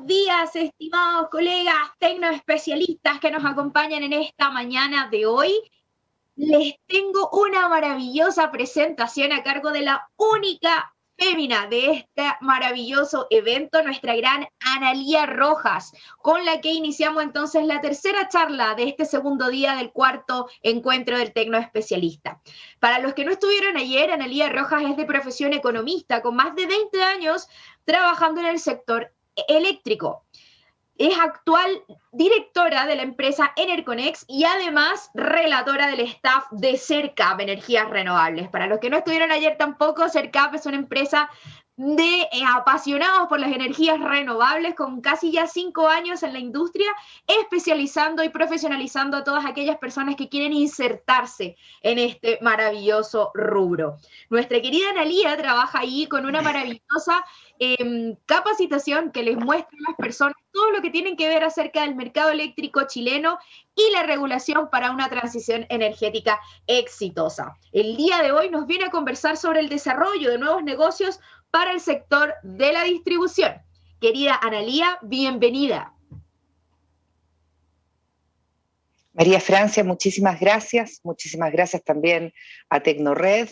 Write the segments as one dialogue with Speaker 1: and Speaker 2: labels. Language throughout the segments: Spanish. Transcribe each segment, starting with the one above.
Speaker 1: buenos días, estimados colegas tecnoespecialistas que nos acompañan en esta mañana de hoy. Les tengo una maravillosa presentación a cargo de la única fémina de este maravilloso evento, nuestra gran Analía Rojas, con la que iniciamos entonces la tercera charla de este segundo día del cuarto encuentro del Tecnoespecialista. Para los que no estuvieron ayer, Analía Rojas es de profesión economista, con más de 20 años trabajando en el sector eléctrico. Es actual directora de la empresa Enerconex y además relatora del staff de CERCAP, Energías Renovables. Para los que no estuvieron ayer tampoco, CERCAP es una empresa de apasionados por las energías renovables con casi ya 5 años en la industria, especializando y profesionalizando a todas aquellas personas que quieren insertarse en este maravilloso rubro. Nuestra querida Analía trabaja ahí con una maravillosa capacitación que les muestra a las personas todo lo que tienen que ver acerca del mercado eléctrico chileno y la regulación para una transición energética exitosa. El día de hoy nos viene a conversar sobre el desarrollo de nuevos negocios para el sector de la distribución. Querida Analía, bienvenida.
Speaker 2: María Francia, muchísimas gracias también a Tecnored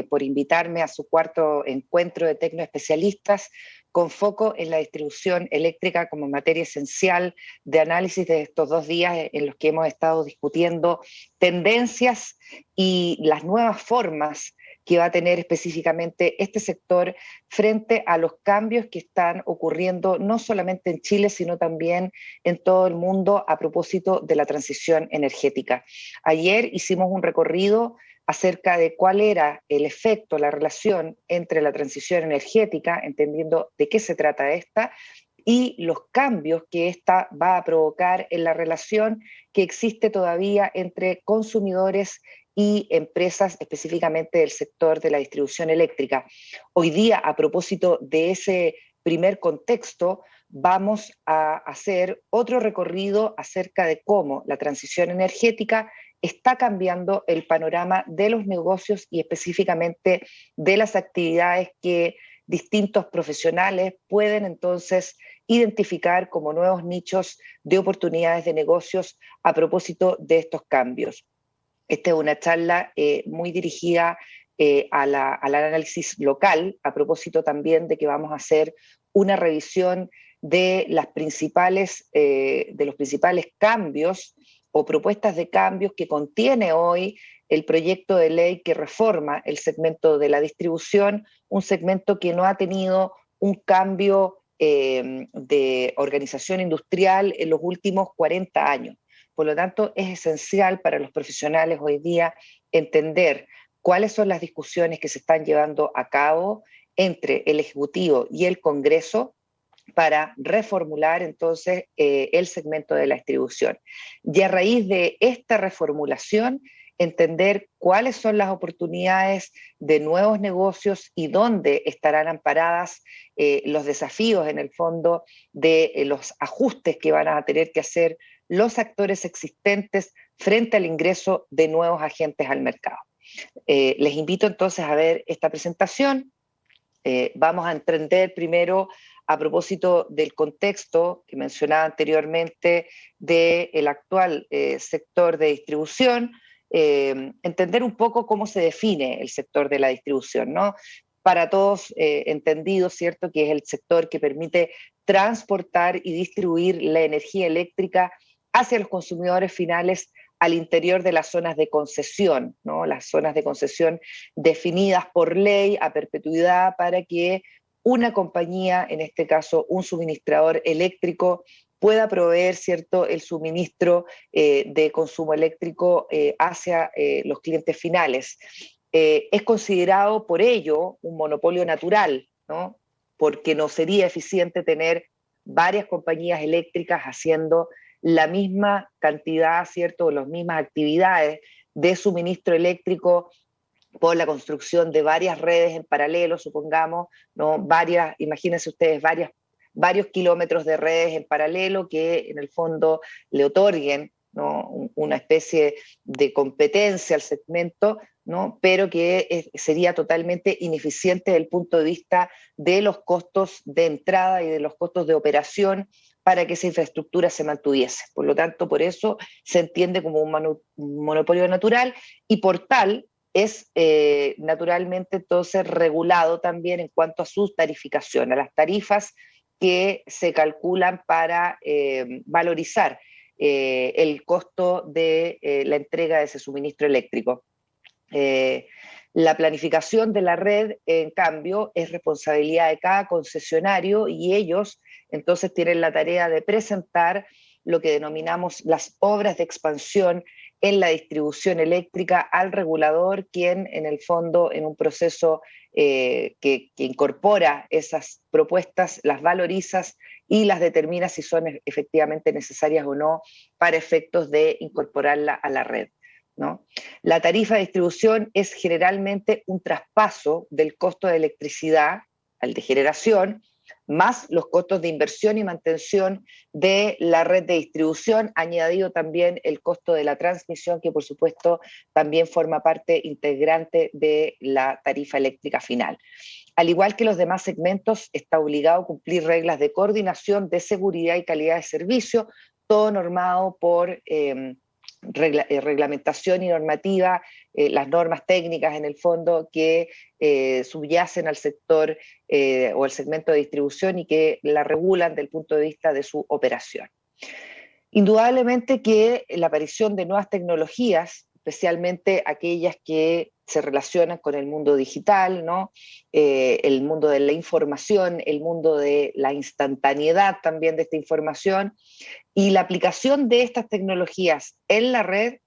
Speaker 2: por invitarme a su cuarto encuentro de tecnoespecialistas con foco en la distribución eléctrica como materia esencial de análisis de estos 2 días en los que hemos estado discutiendo tendencias y las nuevas formas que va a tener específicamente este sector frente a los cambios que están ocurriendo no solamente en Chile, sino también en todo el mundo a propósito de la transición energética. Ayer hicimos un recorrido acerca de cuál era el efecto, la relación entre la transición energética, entendiendo de qué se trata esta, y los cambios que esta va a provocar en la relación que existe todavía entre consumidores y empresas específicamente del sector de la distribución eléctrica. Hoy día, a propósito de ese primer contexto, vamos a hacer otro recorrido acerca de cómo la transición energética está cambiando el panorama de los negocios y específicamente de las actividades que distintos profesionales pueden entonces identificar como nuevos nichos de oportunidades de negocios a propósito de estos cambios. Esta es una charla muy dirigida al análisis local, a propósito también de que vamos a hacer una revisión de los principales cambios o propuestas de cambios que contiene hoy el proyecto de ley que reforma el segmento de la distribución, un segmento que no ha tenido un cambio de organización industrial en los últimos 40 años. Por lo tanto, es esencial para los profesionales hoy día entender cuáles son las discusiones que se están llevando a cabo entre el Ejecutivo y el Congreso para reformular entonces el segmento de la distribución. Y a raíz de esta reformulación, entender cuáles son las oportunidades de nuevos negocios y dónde estarán amparadas los desafíos en el fondo de los ajustes que van a tener que hacer los actores existentes frente al ingreso de nuevos agentes al mercado. Les invito entonces a ver esta presentación. Vamos a entender primero a propósito del contexto que mencionaba anteriormente del actual sector de distribución, entender un poco cómo se define el sector de la distribución, ¿no? Para todos entendido, ¿cierto?, que es el sector que permite transportar y distribuir la energía eléctrica hacia los consumidores finales al interior de las zonas de concesión, ¿no? Las zonas de concesión definidas por ley a perpetuidad para que una compañía, en este caso un suministrador eléctrico, pueda proveer, ¿cierto?, el suministro de consumo eléctrico hacia los clientes finales. Es considerado por ello un monopolio natural, ¿no?, porque no sería eficiente tener varias compañías eléctricas haciendo la misma cantidad, ¿cierto?, o las mismas actividades de suministro eléctrico por la construcción de varias redes en paralelo, supongamos, ¿no? Imagínense ustedes, varios kilómetros de redes en paralelo que en el fondo le otorguen ¿no? Una especie de competencia al segmento, ¿no? Pero que sería totalmente ineficiente desde el punto de vista de los costos de entrada y de los costos de operación para que esa infraestructura se mantuviese. Por lo tanto, por eso se entiende como un monopolio natural y por tal es naturalmente entonces regulado también en cuanto a su tarificación, a las tarifas que se calculan para valorizar el costo de la entrega de ese suministro eléctrico. La planificación de la red, en cambio, es responsabilidad de cada concesionario y ellos entonces tienen la tarea de presentar lo que denominamos las obras de expansión en la distribución eléctrica al regulador, quien en el fondo en un proceso que incorpora esas propuestas, las valoriza y las determina si son efectivamente necesarias o no para efectos de incorporarla a la red, ¿no? La tarifa de distribución es generalmente un traspaso del costo de electricidad al de generación, más los costos de inversión y mantención de la red de distribución, añadido también el costo de la transmisión, que por supuesto también forma parte integrante de la tarifa eléctrica final. Al igual que los demás segmentos, está obligado a cumplir reglas de coordinación, de seguridad y calidad de servicio, todo normado por reglamentación y normativa, las normas técnicas en el fondo que subyacen al sector o al segmento de distribución y que la regulan desde el punto de vista de su operación. Indudablemente que la aparición de nuevas tecnologías, especialmente aquellas que se relacionan con el mundo digital, ¿no? El mundo de la información, el mundo de la instantaneidad también de esta información, y la aplicación de estas tecnologías en la red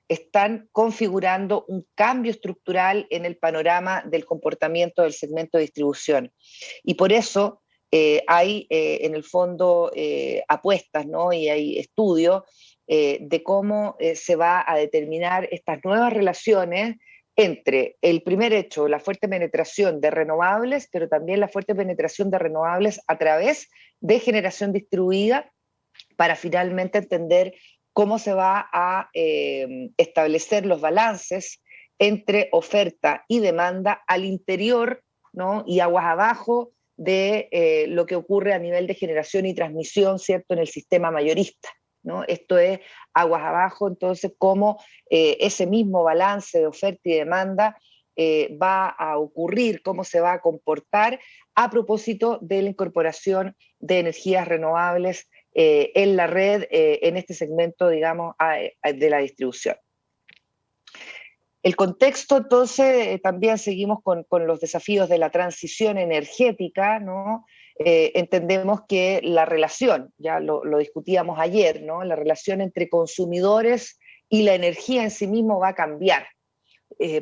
Speaker 2: están configurando un cambio estructural en el panorama del comportamiento del segmento de distribución. Y por eso hay en el fondo apuestas, ¿no? Y hay estudios de cómo se va a determinar estas nuevas relaciones entre el primer hecho, la fuerte penetración de renovables, pero también la fuerte penetración de renovables a través de generación distribuida, para finalmente entender cómo se va a establecer los balances entre oferta y demanda al interior, ¿no? Y aguas abajo de lo que ocurre a nivel de generación y transmisión, ¿cierto?, en el sistema mayorista, ¿no? Esto es aguas abajo, entonces, cómo ese mismo balance de oferta y demanda va a ocurrir, cómo se va a comportar a propósito de la incorporación de energías renovables en la red, en este segmento, digamos, de la distribución. El contexto, entonces, también seguimos con los desafíos de la transición energética, ¿no? Entendemos que la relación, ya lo discutíamos ayer, ¿no? La relación entre consumidores y la energía en sí mismo va a cambiar.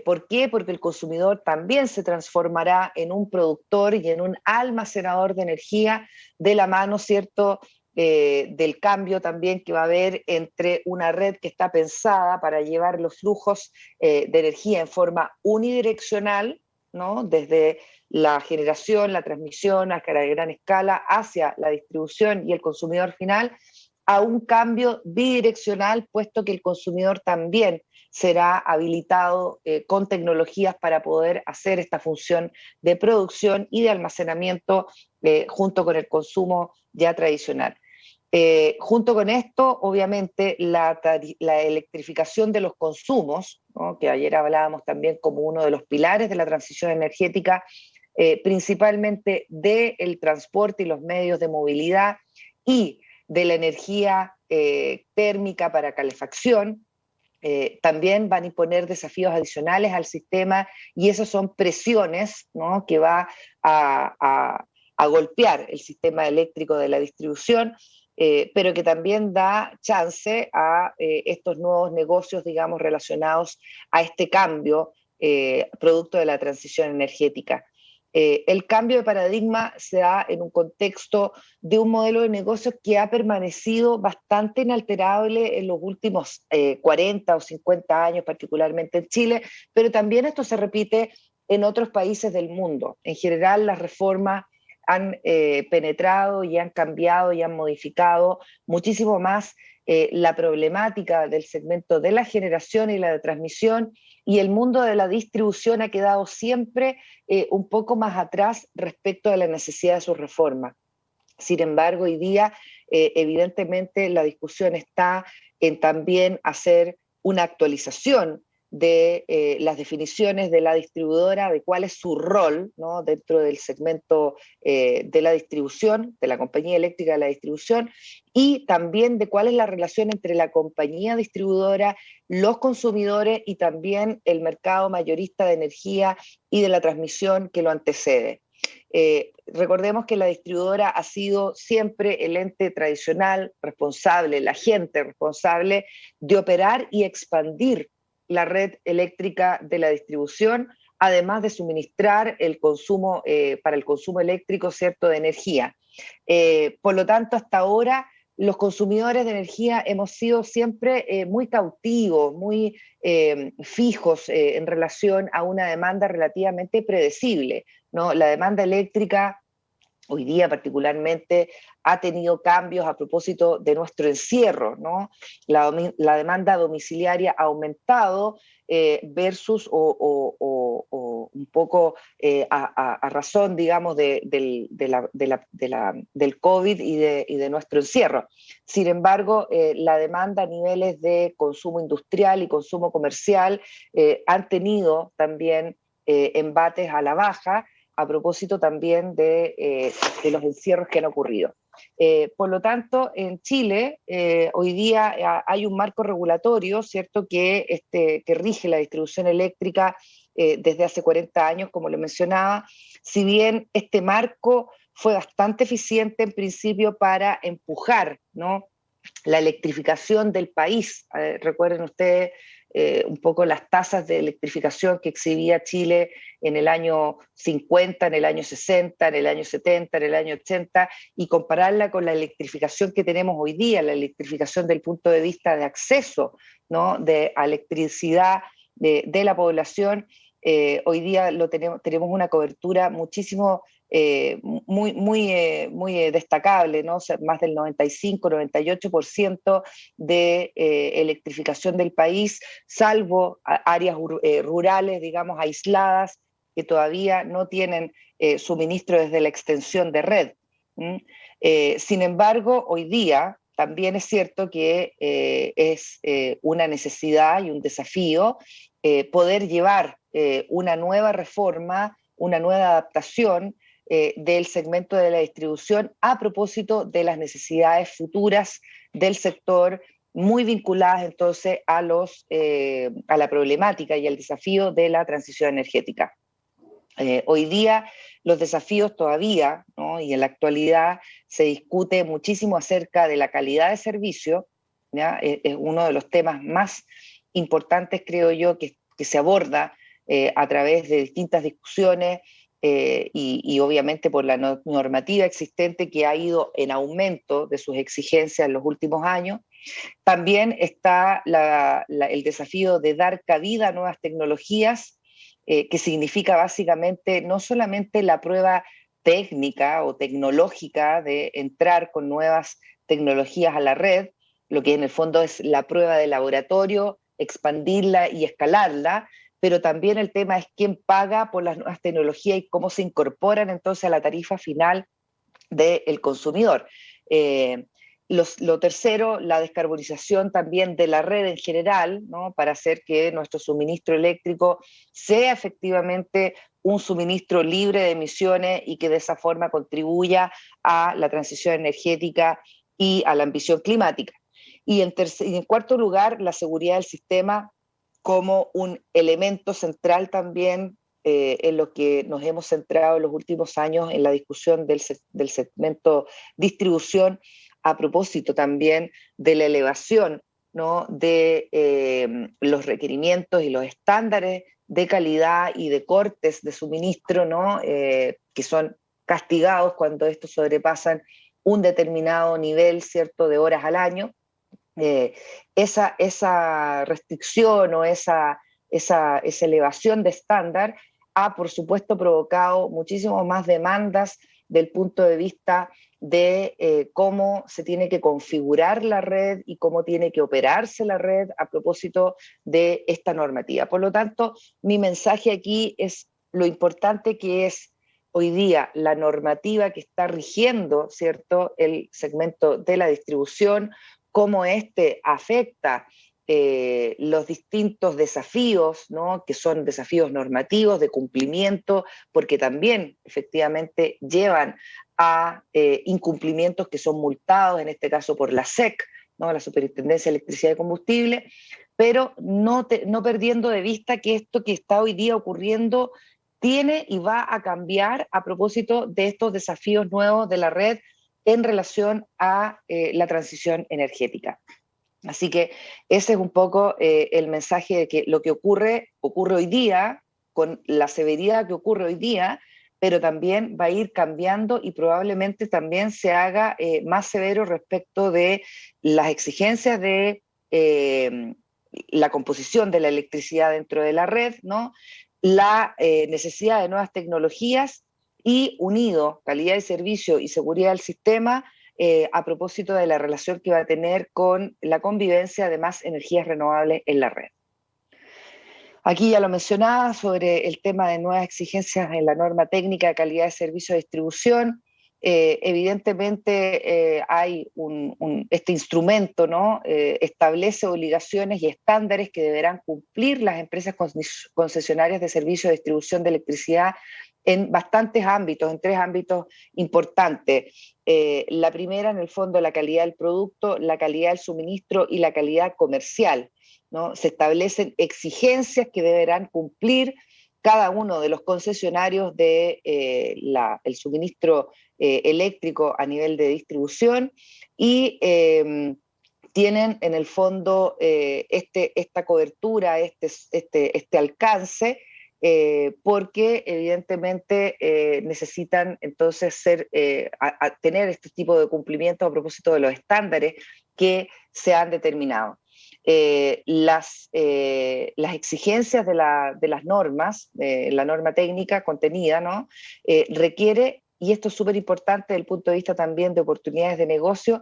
Speaker 2: ¿Por qué? Porque el consumidor también se transformará en un productor y en un almacenador de energía de la mano, ¿cierto?, del cambio también que va a haber entre una red que está pensada para llevar los flujos de energía en forma unidireccional, ¿no? Desde la generación, la transmisión a gran escala hacia la distribución y el consumidor final, a un cambio bidireccional, puesto que el consumidor también será habilitado con tecnologías para poder hacer esta función de producción y de almacenamiento junto con el consumo ya tradicional. Junto con esto, obviamente, la electrificación de los consumos, ¿no?, que ayer hablábamos también como uno de los pilares de la transición energética, principalmente del transporte y los medios de movilidad y de la energía térmica para calefacción, también van a imponer desafíos adicionales al sistema y esas son presiones, ¿no?, que va a golpear el sistema eléctrico de la distribución, pero que también da chance a estos nuevos negocios, digamos, relacionados a este cambio producto de la transición energética. El cambio de paradigma se da en un contexto de un modelo de negocios que ha permanecido bastante inalterable en los últimos 40 o 50 años, particularmente en Chile, pero también esto se repite en otros países del mundo. En general, las reformas han penetrado y han cambiado y han modificado muchísimo más la problemática del segmento de la generación y la de transmisión, y el mundo de la distribución ha quedado siempre un poco más atrás respecto a la necesidad de sus reformas. Sin embargo, hoy día, evidentemente, la discusión está en también hacer una actualización de las definiciones de la distribuidora, de cuál es su rol, ¿no?, dentro del segmento de la distribución, de la compañía eléctrica de la distribución, y también de cuál es la relación entre la compañía distribuidora, los consumidores y también el mercado mayorista de energía y de la transmisión que lo antecede. Recordemos que la distribuidora ha sido siempre el ente tradicional responsable, el agente responsable de operar y expandir la red eléctrica de la distribución, además de suministrar el consumo, para el consumo eléctrico, ¿cierto?, de energía. Por lo tanto, hasta ahora, los consumidores de energía hemos sido siempre muy cautivos, muy fijos en relación a una demanda relativamente predecible, ¿no? La demanda eléctrica hoy día particularmente ha tenido cambios a propósito de nuestro encierro, ¿no? La demanda domiciliaria ha aumentado versus o un poco a razón, digamos, del COVID y de nuestro encierro. Sin embargo, la demanda a niveles de consumo industrial y consumo comercial han tenido también embates a la baja, a propósito también de los encierros que han ocurrido. Por lo tanto, en Chile hoy día hay un marco regulatorio, ¿cierto?, que rige la distribución eléctrica desde hace 40 años, como lo mencionaba. Si bien este marco fue bastante eficiente en principio para empujar, ¿no?, la electrificación del país. Recuerden ustedes un poco las tasas de electrificación que exhibía Chile en el año 50, en el año 60, en el año 70, en el año 80, y compararla con la electrificación que tenemos hoy día, la electrificación del punto de vista de acceso, ¿no?, a electricidad de la población. Hoy día tenemos una cobertura muchísimo muy destacable, ¿no? O sea, más del 95-98% de electrificación del país, salvo áreas rurales, digamos, aisladas, que todavía no tienen suministro desde la extensión de red. Sin embargo, hoy día también es cierto que es una necesidad y un desafío poder llevar una nueva reforma, una nueva adaptación del segmento de la distribución a propósito de las necesidades futuras del sector, muy vinculadas entonces a la problemática y al desafío de la transición energética. Hoy día los desafíos todavía, ¿no?, y en la actualidad se discute muchísimo acerca de la calidad de servicio, ¿ya? Es uno de los temas más importantes, creo yo, que se aborda a través de distintas discusiones y obviamente por la normativa existente que ha ido en aumento de sus exigencias en los últimos años. También está el desafío de dar cabida a nuevas tecnologías, que significa básicamente no solamente la prueba técnica o tecnológica de entrar con nuevas tecnologías a la red, lo que en el fondo es la prueba de laboratorio, expandirla y escalarla, pero también el tema es quién paga por las nuevas tecnologías y cómo se incorporan entonces a la tarifa final del consumidor. Lo tercero, la descarbonización también de la red en general, ¿no?, para hacer que nuestro suministro eléctrico sea efectivamente un suministro libre de emisiones y que de esa forma contribuya a la transición energética y a la ambición climática. Y en cuarto lugar, la seguridad del sistema como un elemento central también en lo que nos hemos centrado en los últimos años en la discusión del segmento distribución, a propósito también de la elevación, ¿no?, de los requerimientos y los estándares de calidad y de cortes de suministro, ¿no?, que son castigados cuando estos sobrepasan un determinado nivel, ¿cierto?, de horas al año. Esa restricción o esa elevación de estándar ha, por supuesto, provocado muchísimo más demandas del punto de vista de cómo se tiene que configurar la red y cómo tiene que operarse la red a propósito de esta normativa. Por lo tanto, mi mensaje aquí es lo importante que es hoy día la normativa que está rigiendo, ¿cierto?, el segmento de la distribución, cómo este afecta los distintos desafíos, ¿no?, que son desafíos normativos de cumplimiento, porque también efectivamente llevan a incumplimientos que son multados, en este caso por la SEC, ¿no?, la Superintendencia de Electricidad y Combustible, pero no perdiendo de vista que esto que está hoy día ocurriendo tiene y va a cambiar a propósito de estos desafíos nuevos de la red en relación a la transición energética. Así que ese es un poco el mensaje de que lo que ocurre hoy día, con la severidad que ocurre hoy día, pero también va a ir cambiando y probablemente también se haga más severo respecto de las exigencias de la composición de la electricidad dentro de la red, ¿no?, la necesidad de nuevas tecnologías y unido calidad de servicio y seguridad del sistema a propósito de la relación que va a tener con la convivencia de más energías renovables en la red. Aquí ya lo mencionaba sobre el tema de nuevas exigencias en la norma técnica de calidad de servicio de distribución. Evidentemente hay este instrumento, ¿no?, establece obligaciones y estándares que deberán cumplir las empresas concesionarias de servicio de distribución de electricidad en bastantes ámbitos, en 3 ámbitos importantes. La primera, en el fondo, la calidad del producto, la calidad del suministro y la calidad comercial, ¿no? Se establecen exigencias que deberán cumplir cada uno de los concesionarios del el suministro eléctrico a nivel de distribución y tienen en el fondo esta cobertura, este alcance, porque evidentemente necesitan entonces tener este tipo de cumplimiento a propósito de los estándares que se han determinado. Las exigencias de las normas, la norma técnica contenida, ¿no?, requiere, y esto es súper importante desde el punto de vista también de oportunidades de negocio,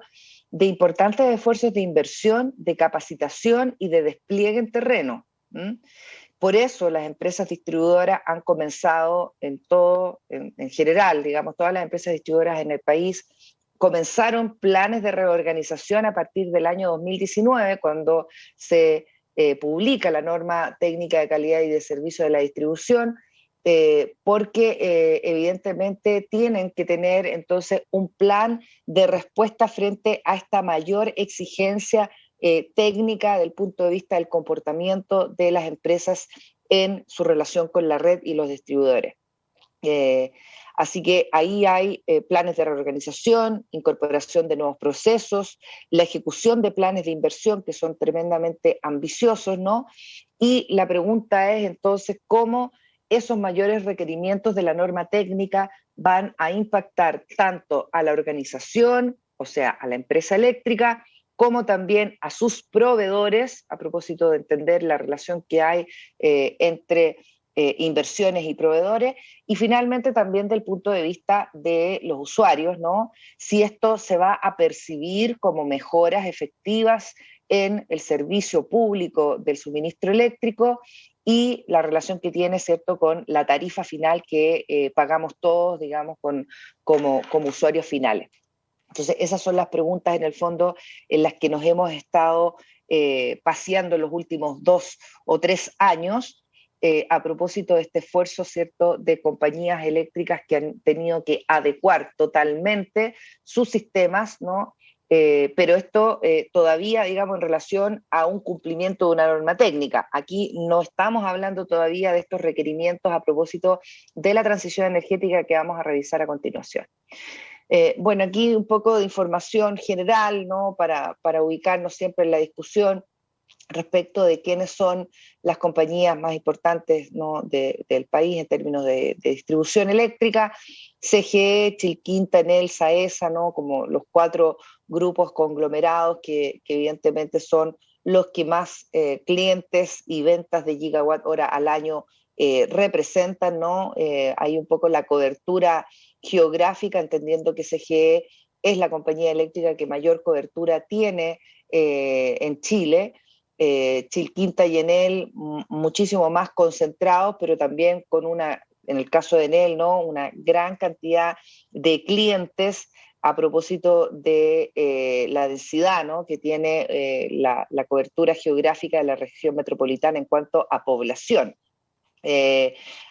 Speaker 2: de importantes esfuerzos de inversión, de capacitación y de despliegue en terreno. Por eso las empresas distribuidoras han comenzado en general, digamos, todas las empresas distribuidoras en el país comenzaron planes de reorganización a partir del año 2019, cuando se publica la norma técnica de calidad y de servicio de la distribución, porque evidentemente tienen que tener entonces un plan de respuesta frente a esta mayor exigencia técnica del punto de vista del comportamiento de las empresas en su relación con la red y los distribuidores. Así que ahí hay planes de reorganización, incorporación de nuevos procesos, la ejecución de planes de inversión que son tremendamente ambiciosos, ¿no? Y la pregunta es entonces cómo esos mayores requerimientos de la norma técnica van a impactar tanto a la organización, o sea, a la empresa eléctrica, como también a sus proveedores, a propósito de entender la relación que hay entre inversiones y proveedores, y finalmente también del punto de vista de los usuarios, ¿no? Si esto se va a percibir como mejoras efectivas en el servicio público del suministro eléctrico y la relación que tiene, ¿cierto?, con la tarifa final que pagamos todos, digamos, como usuarios finales. Entonces, esas son las preguntas en el fondo en las que nos hemos estado paseando en los últimos 2 o 3 años a propósito de este esfuerzo, ¿cierto?, de compañías eléctricas que han tenido que adecuar totalmente sus sistemas, ¿no? Pero esto todavía, digamos, en relación a un cumplimiento de una norma técnica. Aquí no estamos hablando todavía de estos requerimientos a propósito de la transición energética que vamos a revisar a continuación. Bueno, aquí un poco de información general, ¿no?, para ubicarnos siempre en la discusión respecto de quiénes son las compañías más importantes, ¿no?, del país en términos de distribución eléctrica: CGE, Chilquinta, Enel, Saesa, ¿no?, como los 4 grupos conglomerados que evidentemente son los que más clientes y ventas de gigawatt hora al año representan, ¿no? Hay un poco la cobertura geográfica, entendiendo que CGE es la compañía eléctrica que mayor cobertura tiene en Chile. Chilquinta y Enel muchísimo más concentrados, pero también con en el caso de Enel, ¿no? Una gran cantidad de clientes a propósito de la densidad, ¿no? Que tiene la cobertura geográfica de la región metropolitana en cuanto a población.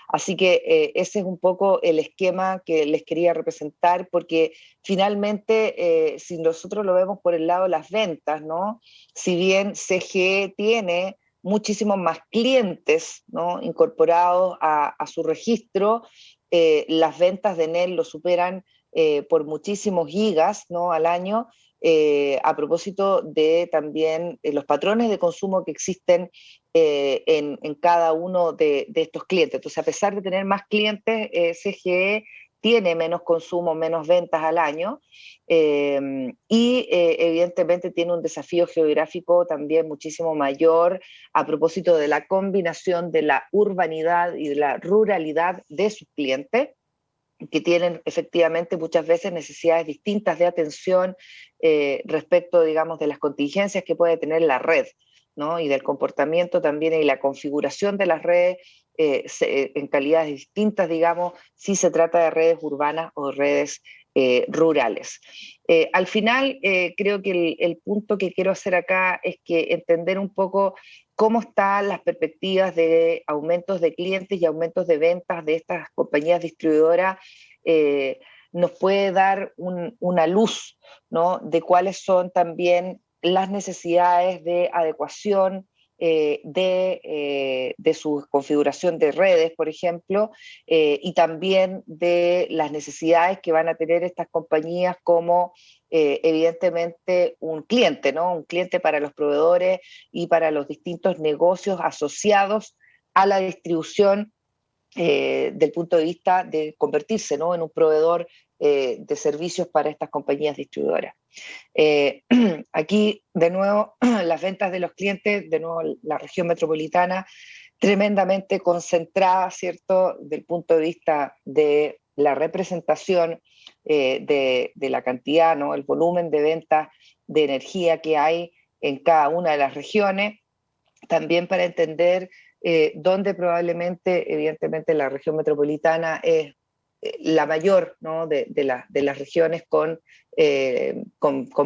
Speaker 2: Así que ese es un poco el esquema que les quería representar, porque finalmente, si nosotros lo vemos por el lado de las ventas, ¿no? Si bien CGE tiene muchísimos más clientes, ¿no? Incorporados a su registro, las ventas de Enel lo superan por muchísimos gigas, ¿no? Al año, a propósito de también los patrones de consumo que existen en cada uno de estos clientes. Entonces, a pesar de tener más clientes, CGE tiene menos consumo, menos ventas al año, y evidentemente tiene un desafío geográfico también muchísimo mayor a propósito de la combinación de la urbanidad y de la ruralidad de sus clientes, que tienen efectivamente muchas veces necesidades distintas de atención respecto, digamos, de las contingencias que puede tener la red, ¿no? Y del comportamiento también y la configuración de las redes en calidades distintas, digamos, si se trata de redes urbanas o redes rurales. Al final, creo que el punto que quiero hacer acá es que entender un poco cómo están las perspectivas de aumentos de clientes y aumentos de ventas de estas compañías distribuidoras, nos puede dar una luz, ¿no? De cuáles son también las necesidades de adecuación de su configuración de redes, por ejemplo, y también de las necesidades que van a tener estas compañías como evidentemente un cliente, ¿no? Un cliente para los proveedores y para los distintos negocios asociados a la distribución del punto de vista de convertirse, ¿no? En un proveedor de servicios para estas compañías distribuidoras. Aquí, de nuevo, las ventas de los clientes, de nuevo, la región metropolitana, tremendamente concentrada, ¿cierto?, del punto de vista de la representación de la cantidad, ¿no?, el volumen de ventas de energía que hay en cada una de las regiones, también para entender dónde probablemente, evidentemente, la región metropolitana es la mayor, ¿no?, de las regiones con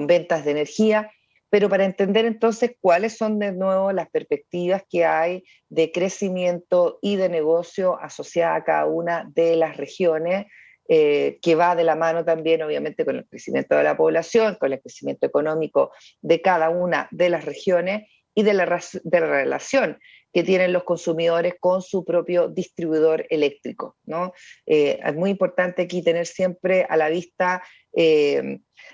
Speaker 2: ventas de energía, pero para entender entonces cuáles son de nuevo las perspectivas que hay de crecimiento y de negocio asociada a cada una de las regiones, que va de la mano también, obviamente, con el crecimiento de la población, con el crecimiento económico de cada una de las regiones y de la relación que tienen los consumidores con su propio distribuidor eléctrico, ¿no? Es muy importante aquí tener siempre a la vista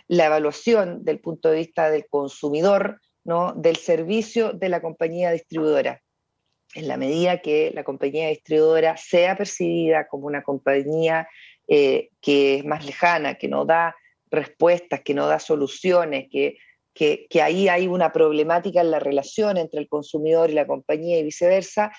Speaker 2: la evaluación del punto de vista del consumidor, ¿no?, del servicio de la compañía distribuidora. En la medida que la compañía distribuidora sea percibida como una compañía que es más lejana, que no da respuestas, que no da soluciones, que ahí hay una problemática en la relación entre el consumidor y la compañía y viceversa,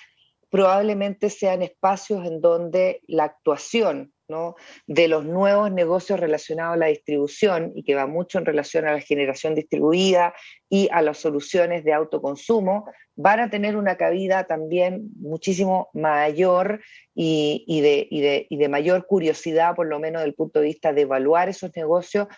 Speaker 2: probablemente sean espacios en donde la actuación, ¿no?, de los nuevos negocios relacionados a la distribución, y que va mucho en relación a la generación distribuida y a las soluciones de autoconsumo, van a tener una cabida también muchísimo mayor y de mayor curiosidad, por lo menos desde el punto de vista de evaluar esos negocios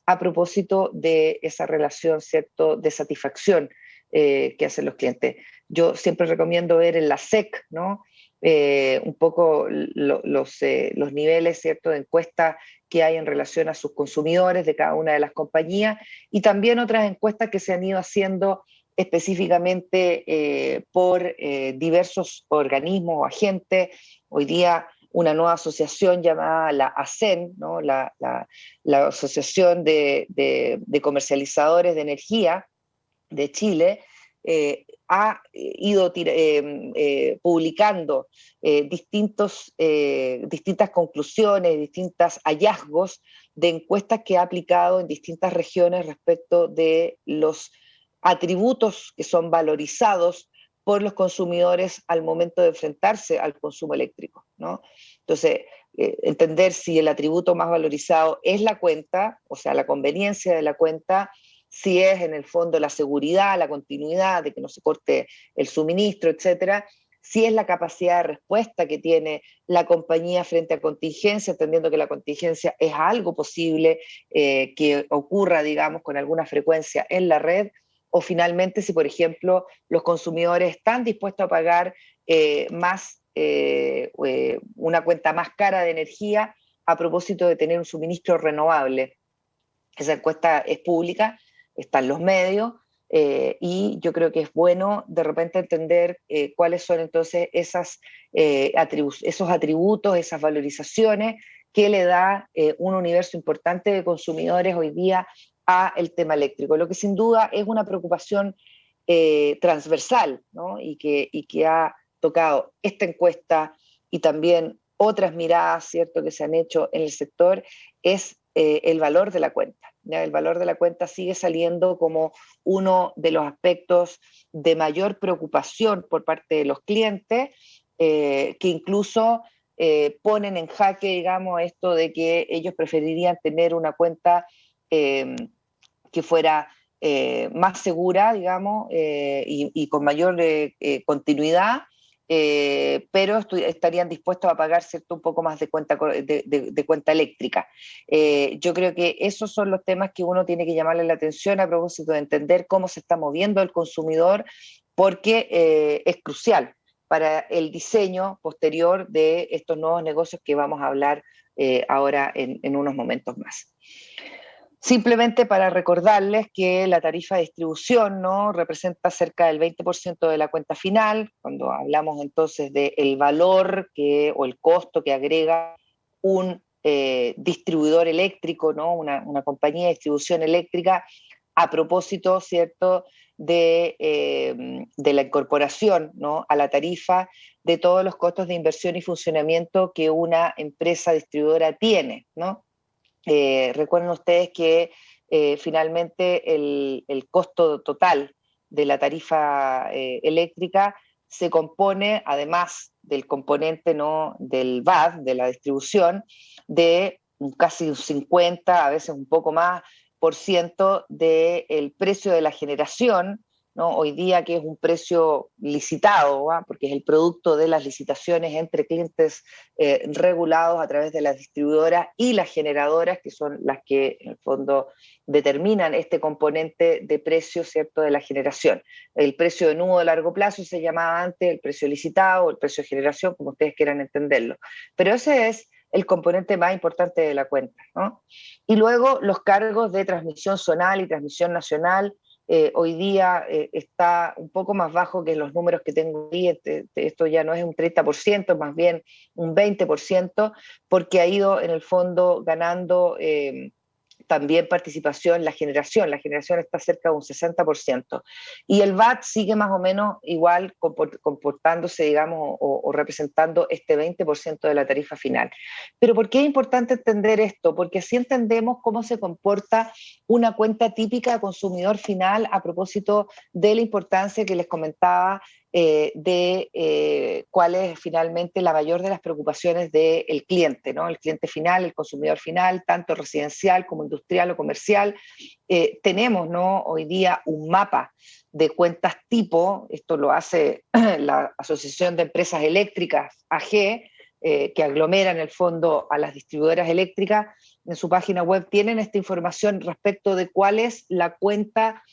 Speaker 2: a propósito de esa relación, ¿cierto?, de satisfacción que hacen los clientes. Yo siempre recomiendo ver en la SEC, ¿no?, un poco los niveles, ¿cierto?, de encuestas que hay en relación a sus consumidores de cada una de las compañías, y también otras encuestas que se han ido haciendo específicamente por diversos organismos o agentes. Hoy día una nueva asociación llamada la ACEN, ¿no?, la Asociación de Comercializadores de Energía de Chile, ha ido publicando distintas conclusiones, distintos hallazgos de encuestas que ha aplicado en distintas regiones respecto de los atributos que son valorizados por los consumidores al momento de enfrentarse al consumo eléctrico, ¿no? Entonces, entender si el atributo más valorizado es la cuenta, o sea, la conveniencia de la cuenta, si es en el fondo la seguridad, la continuidad de que no se corte el suministro, etcétera, si es la capacidad de respuesta que tiene la compañía frente a contingencia, entendiendo que la contingencia es algo posible que ocurra, digamos, con alguna frecuencia en la red, o finalmente si, por ejemplo, los consumidores están dispuestos a pagar una cuenta más cara de energía a propósito de tener un suministro renovable. Esa encuesta es pública, está en los medios, y yo creo que es bueno de repente entender cuáles son entonces esos atributos, esas valorizaciones que le da un universo importante de consumidores hoy día al tema eléctrico, lo que sin duda es una preocupación transversal, ¿no? y que ha tocado esta encuesta y también otras miradas, ¿cierto?, que se han hecho en el sector, es el valor de la cuenta. ¿Ya? El valor de la cuenta sigue saliendo como uno de los aspectos de mayor preocupación por parte de los clientes, que incluso ponen en jaque, digamos, esto de que ellos preferirían tener una cuenta que fuera más segura, digamos, y con mayor continuidad, pero estarían dispuestos a pagar, ¿cierto?, un poco más de cuenta eléctrica. Yo creo que esos son los temas que uno tiene que llamarle la atención a propósito de entender cómo se está moviendo el consumidor, porque es crucial para el diseño posterior de estos nuevos negocios que vamos a hablar ahora en unos momentos más. Simplemente para recordarles que la tarifa de distribución, ¿no?, representa cerca del 20% de la cuenta final, cuando hablamos entonces del valor o el costo que agrega un distribuidor eléctrico, ¿no?, una compañía de distribución eléctrica, a propósito, ¿cierto?, de la incorporación, ¿no?, a la tarifa de todos los costos de inversión y funcionamiento que una empresa distribuidora tiene, ¿no? Recuerden ustedes que finalmente el costo total de la tarifa eléctrica se compone, además del componente, ¿no?, del VAT, de la distribución, de casi un 50, a veces un poco más, por ciento del precio de la generación, ¿no? Hoy día, que es un precio licitado, ¿va?, porque es el producto de las licitaciones entre clientes regulados a través de las distribuidoras y las generadoras, que son las que en el fondo determinan este componente de precio, ¿cierto?, de la generación. El precio de nudo de largo plazo se llamaba antes el precio licitado, o el precio de generación, como ustedes quieran entenderlo. Pero ese es el componente más importante de la cuenta, ¿no? Y luego los cargos de transmisión zonal y transmisión nacional. Hoy día está un poco más bajo que los números que tengo ahí. Esto ya no es un 30%, más bien un 20%, porque ha ido en el fondo ganando también participación la generación. La generación está cerca de un 60%. Y el VAT sigue más o menos igual, comportándose, digamos, o representando este 20% de la tarifa final. Pero ¿por qué es importante entender esto? Porque así entendemos cómo se comporta una cuenta típica de consumidor final, a propósito de la importancia que les comentaba cuál es finalmente la mayor de las preocupaciones del cliente, ¿no? El cliente final, el consumidor final, tanto residencial como industrial o comercial. Tenemos, ¿no?, hoy día un mapa de cuentas tipo. Esto lo hace la Asociación de Empresas Eléctricas, AG, que aglomera en el fondo a las distribuidoras eléctricas. En su página web tienen esta información respecto de cuál es la cuenta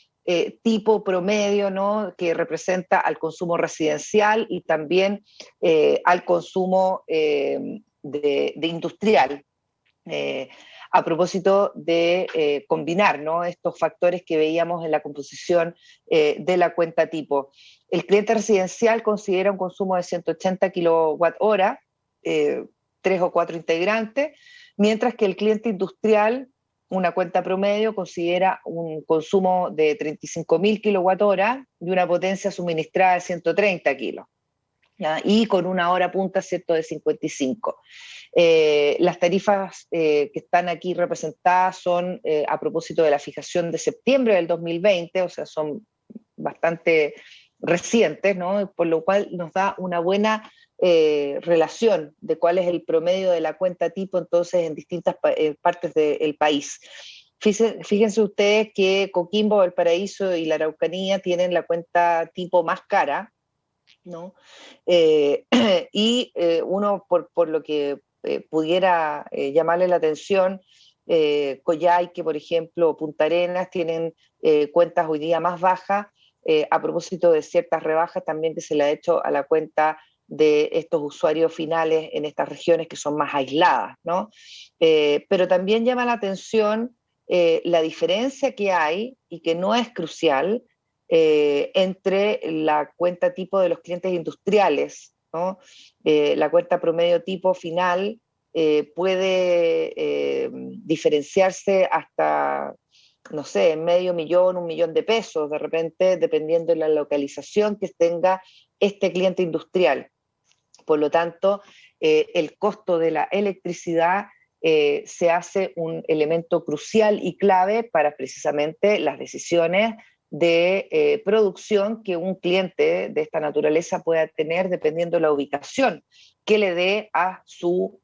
Speaker 2: tipo promedio, ¿no?, que representa al consumo residencial y también al consumo de industrial, a propósito de combinar, ¿no?, estos factores que veíamos en la composición de la cuenta tipo. El cliente residencial considera un consumo de 180 kWh, 3 o 4 integrantes, mientras que el cliente industrial, una cuenta promedio, considera un consumo de 35.000 kWh y una potencia suministrada de 130 kilos, ¿ya?, y con una hora punta, ¿cierto?, de 55. Las tarifas que están aquí representadas son a propósito de la fijación de septiembre del 2020, o sea, son bastante recientes, ¿no? Por lo cual nos da una buena relación de cuál es el promedio de la cuenta tipo entonces en distintas partes del país. Fíjense ustedes que Coquimbo, Valparaíso y la Araucanía tienen la cuenta tipo más cara, ¿no? Y uno, por lo que pudiera llamarle la atención, Coyhaique, por ejemplo, Punta Arenas, tienen cuentas hoy día más bajas, a propósito de ciertas rebajas también que se le ha hecho a la cuenta de estos usuarios finales en estas regiones que son más aisladas, ¿no? Pero también llama la atención la diferencia que hay, y que no es crucial, entre la cuenta tipo de los clientes industriales, ¿no? La cuenta promedio tipo final puede diferenciarse hasta, no sé, medio millón, 1 millón de pesos, de repente, dependiendo de la localización que tenga este cliente industrial. Por lo tanto, el costo de la electricidad se hace un elemento crucial y clave para precisamente las decisiones de producción que un cliente de esta naturaleza pueda tener dependiendo de la ubicación que le dé a su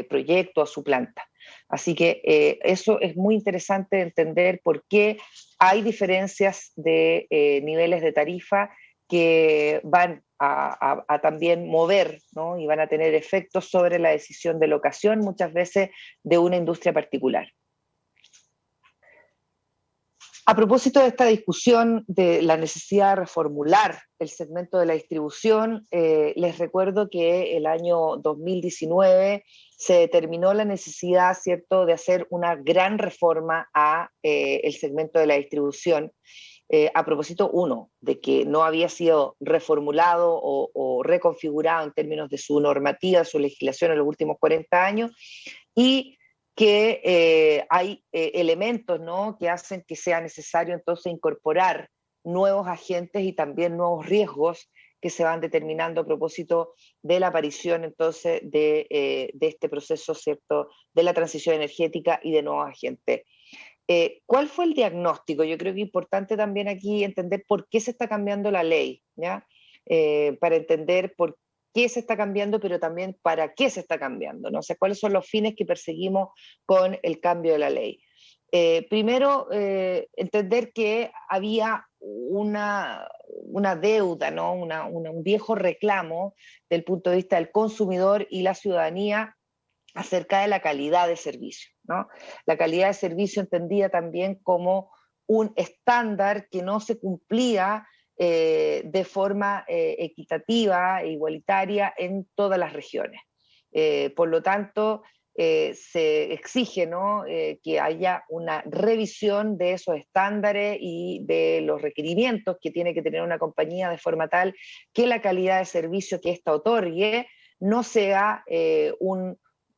Speaker 2: proyecto, a su planta. Así que eso es muy interesante entender por qué hay diferencias de niveles de tarifa que van a también mover, ¿no? Y van a tener efectos sobre la decisión de locación muchas veces de una industria particular. A propósito de esta discusión de la necesidad de reformular el segmento de la distribución, les recuerdo que el año 2019 se determinó la necesidad, ¿cierto?, de hacer una gran reforma a el segmento de la distribución. A propósito, uno, de que no había sido reformulado o reconfigurado en términos de su normativa, su legislación en los últimos 40 años, y que hay elementos, ¿no?, que hacen que sea necesario entonces incorporar nuevos agentes y también nuevos riesgos que se van determinando a propósito de la aparición entonces de este proceso, ¿cierto?, de la transición energética y de nuevos agentes. ¿Cuál fue el diagnóstico? Yo creo que es importante también aquí entender por qué se está cambiando la ley, ¿ya? Para entender por qué se está cambiando, pero también para qué se está cambiando, ¿no? O sea, cuáles son los fines que perseguimos con el cambio de la ley. Primero, entender que había una deuda, ¿no? Un viejo reclamo del punto de vista del consumidor y la ciudadanía acerca de la calidad de servicio, ¿no? La calidad de servicio entendida también como un estándar que no se cumplía de forma equitativa e igualitaria en todas las regiones. Por lo tanto, se exige, ¿no?, que haya una revisión de esos estándares y de los requerimientos que tiene que tener una compañía de forma tal que la calidad de servicio que ésta otorgue no sea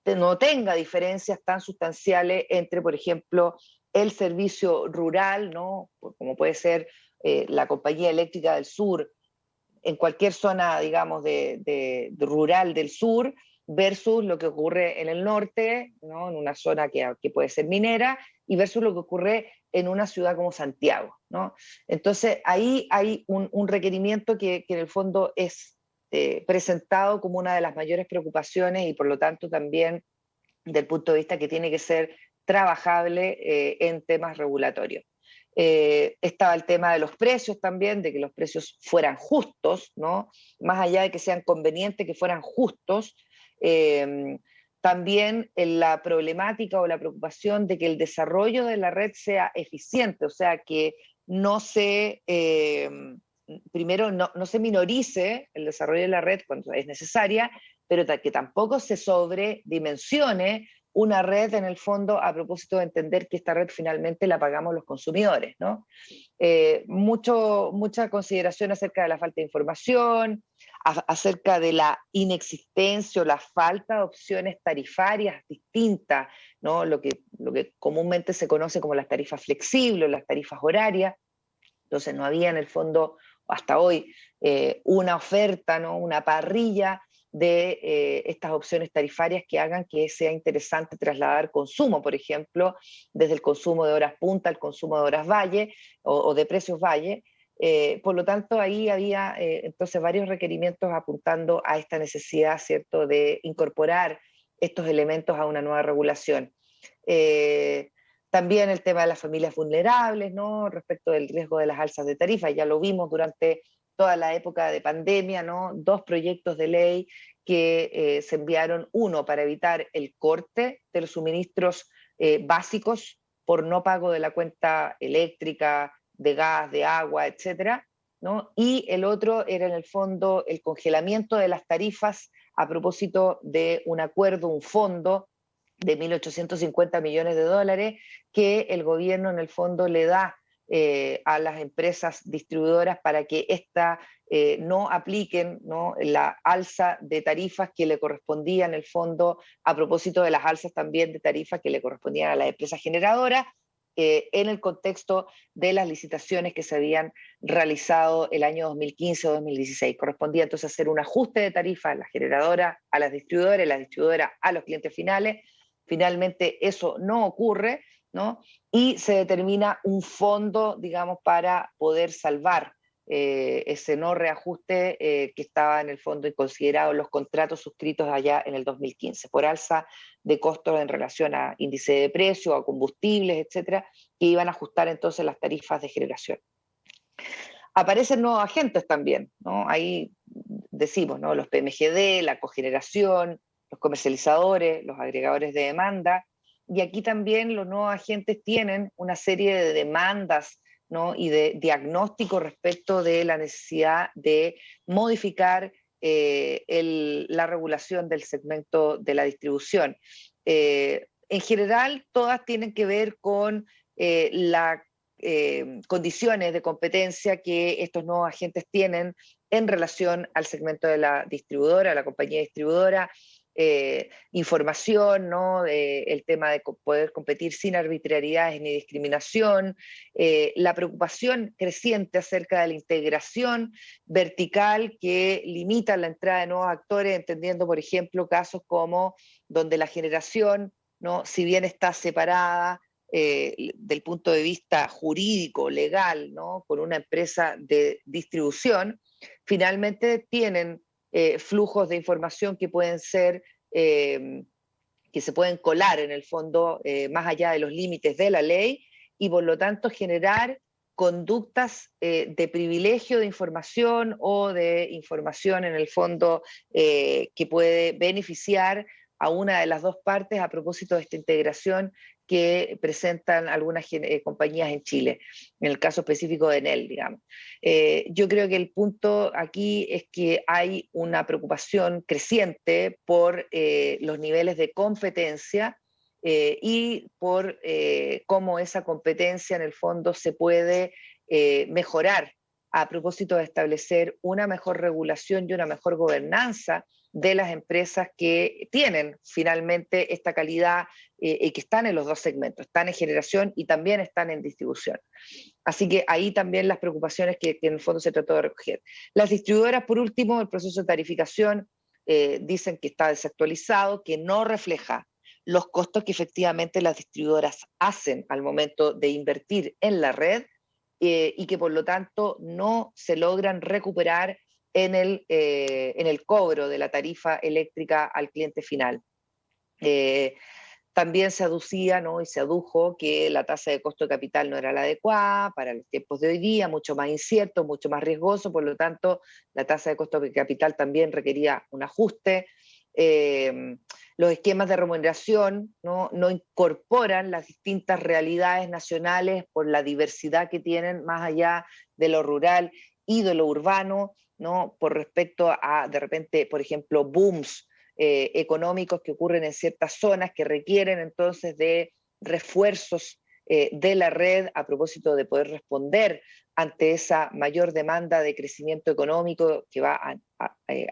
Speaker 2: no tenga diferencias tan sustanciales entre, por ejemplo, el servicio rural, ¿no?, como puede ser la compañía eléctrica del sur, en cualquier zona, digamos, de rural del sur, versus lo que ocurre en el norte, ¿no?, en una zona que puede ser minera, y versus lo que ocurre en una ciudad como Santiago, ¿no? Entonces, ahí hay un requerimiento que en el fondo es presentado como una de las mayores preocupaciones y por lo tanto también del punto de vista que tiene que ser trabajable en temas regulatorios. Estaba el tema de los precios también, de que los precios fueran justos, ¿no? Más allá de que sean convenientes, que fueran justos. También en la problemática o la preocupación de que el desarrollo de la red sea eficiente, o sea, que no se, primero, no se minorice el desarrollo de la red cuando es necesaria, pero que tampoco se sobredimensione una red en el fondo a propósito de entender que esta red finalmente la pagamos los consumidores, ¿no? Mucha consideración acerca de la falta de información, acerca de la inexistencia o la falta de opciones tarifarias distintas, ¿no? Lo que comúnmente se conoce como las tarifas flexibles, las tarifas horarias. Entonces no había en el fondo, hasta hoy, una oferta, ¿no?, una parrilla de estas opciones tarifarias que hagan que sea interesante trasladar consumo, por ejemplo, desde el consumo de horas punta al consumo de horas valle o de precios valle, Por lo tanto, ahí había entonces varios requerimientos apuntando a esta necesidad, ¿cierto?, de incorporar estos elementos a una nueva regulación. También el tema de las familias vulnerables, ¿no?, respecto del riesgo de las alzas de tarifas, ya lo vimos durante toda la época de pandemia, ¿no?, 2 proyectos de ley que se enviaron, uno para evitar el corte de los suministros básicos por no pago de la cuenta eléctrica, de gas, de agua, etcétera, ¿no? Y el otro era en el fondo el congelamiento de las tarifas a propósito de un acuerdo, un fondo de 1.850 millones de dólares que el gobierno en el fondo le da a las empresas distribuidoras para que no apliquen, ¿no?, la alza de tarifas que le correspondía en el fondo a propósito de las alzas también de tarifas que le correspondían a las empresas generadoras en el contexto de las licitaciones que se habían realizado el año 2015 o 2016. Correspondía entonces hacer un ajuste de tarifas a las generadoras, a las distribuidoras a los clientes finales. Finalmente eso no ocurre, ¿no? Y se determina un fondo, digamos, para poder salvar ese no reajuste que estaba en el fondo y considerado en los contratos suscritos allá en el 2015 por alza de costos en relación a índice de precio, a combustibles, etcétera, que iban a ajustar entonces las tarifas de generación. Aparecen nuevos agentes también, ¿no? Ahí decimos, ¿no?, los PMGD, la cogeneración, los comercializadores, los agregadores de demanda, y aquí también los nuevos agentes tienen una serie de demandas, ¿no?, y de diagnóstico respecto de la necesidad de modificar la regulación del segmento de la distribución. En general, todas tienen que ver con las condiciones de competencia que estos nuevos agentes tienen en relación al segmento de la distribuidora, la compañía distribuidora, información, ¿no?, el tema de poder competir sin arbitrariedades ni discriminación, la preocupación creciente acerca de la integración vertical que limita la entrada de nuevos actores, entendiendo, por ejemplo, casos como donde la generación, ¿no?, si bien está separada del punto de vista jurídico, legal, ¿no?, con una empresa de distribución, finalmente tienen flujos de información que pueden ser, que se pueden colar en el fondo más allá de los límites de la ley y por lo tanto generar conductas de privilegio de información o de información en el fondo que puede beneficiar a una de las dos partes a propósito de esta integración que presentan algunas compañías en Chile, en el caso específico de Enel, digamos. Yo creo que el punto aquí es que hay una preocupación creciente por los niveles de competencia y por cómo esa competencia en el fondo se puede mejorar a propósito de establecer una mejor regulación y una mejor gobernanza de las empresas que tienen finalmente esta calidad y que están en los dos segmentos, están en generación y también están en distribución. Así que ahí también las preocupaciones que en el fondo se trató de recoger. Las distribuidoras, por último, el proceso de tarificación dicen que está desactualizado, que no refleja los costos que efectivamente las distribuidoras hacen al momento de invertir en la red y que por lo tanto no se logran recuperar en el cobro de la tarifa eléctrica al cliente final. También se aducía, ¿no?, y se adujo que la tasa de costo de capital no era la adecuada para los tiempos de hoy día, mucho más incierto, mucho más riesgoso, por lo tanto la tasa de costo de capital también requería un ajuste. Los esquemas de remuneración no incorporan las distintas realidades nacionales por la diversidad que tienen más allá de lo rural y de lo urbano, ¿no?, por respecto a, de repente, por ejemplo, booms económicos que ocurren en ciertas zonas que requieren entonces de refuerzos de la red a propósito de poder responder ante esa mayor demanda de crecimiento económico que va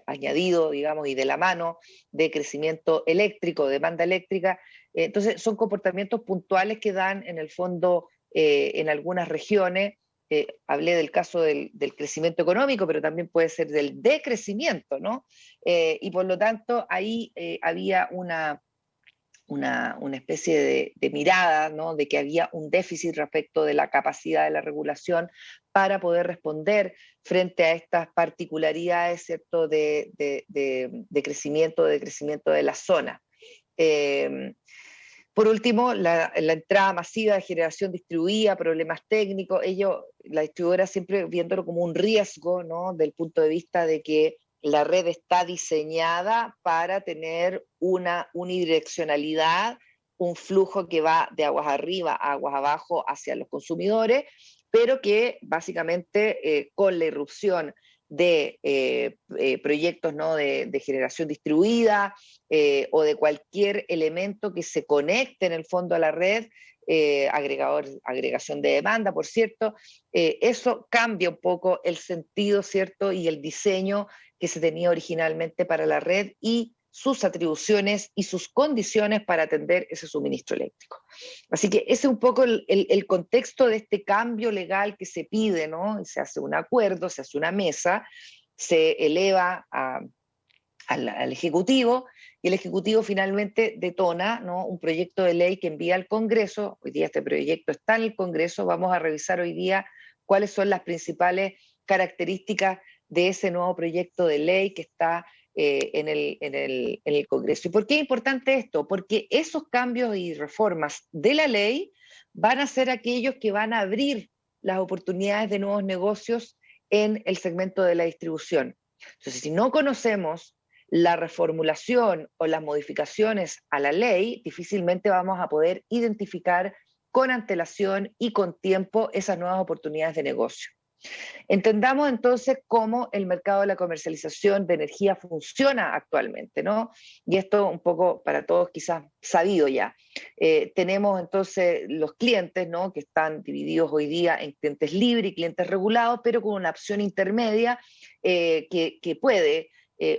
Speaker 2: añadido, digamos, y de la mano de crecimiento eléctrico, demanda eléctrica. Entonces, son comportamientos puntuales que dan en el fondo en algunas regiones. Hablé del caso del crecimiento económico, pero también puede ser del decrecimiento, ¿no? Y por lo tanto, ahí había una especie de mirada, ¿no?, de que había un déficit respecto de la capacidad de la regulación para poder responder frente a estas particularidades, ¿cierto?, de crecimiento de la zona. Eh, por último, la entrada masiva de generación distribuida, problemas técnicos, la distribuidora siempre viéndolo como un riesgo, ¿no?, del punto de vista de que la red está diseñada para tener una unidireccionalidad, un flujo que va de aguas arriba a aguas abajo hacia los consumidores, pero que básicamente con la irrupción de proyectos, ¿no?, de generación distribuida, o de cualquier elemento que se conecte en el fondo a la red, agregación de demanda, por cierto, eso cambia un poco el sentido, ¿cierto?, y el diseño que se tenía originalmente para la red y sus atribuciones y sus condiciones para atender ese suministro eléctrico. Así que ese es un poco el contexto de este cambio legal que se pide, ¿no? Se hace un acuerdo, se hace una mesa, se eleva al Ejecutivo, y el Ejecutivo finalmente detona, ¿no?, un proyecto de ley que envía al Congreso. Hoy día este proyecto está en el Congreso. Vamos a revisar hoy día cuáles son las principales características de ese nuevo proyecto de ley que está en el Congreso. ¿Y por qué es importante esto? Porque esos cambios y reformas de la ley van a ser aquellos que van a abrir las oportunidades de nuevos negocios en el segmento de la distribución. Entonces, si no conocemos la reformulación o las modificaciones a la ley, difícilmente vamos a poder identificar con antelación y con tiempo esas nuevas oportunidades de negocio. Entendamos entonces cómo el mercado de la comercialización de energía funciona actualmente, ¿no? Y esto un poco para todos quizás sabido ya. Tenemos entonces los clientes, ¿no?, que están divididos hoy día en clientes libres y clientes regulados, pero con una opción intermedia que puede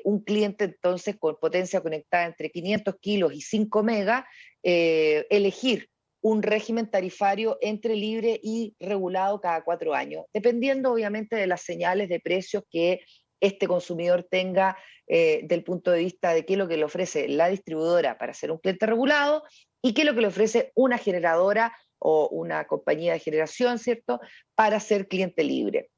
Speaker 2: un cliente entonces con potencia conectada entre 500 kilos y 5 megas elegir un régimen tarifario entre libre y regulado cada 4 años, dependiendo obviamente de las señales de precios que este consumidor tenga del punto de vista de qué es lo que le ofrece la distribuidora para ser un cliente regulado y qué es lo que le ofrece una generadora o una compañía de generación, ¿cierto?, para ser cliente libre.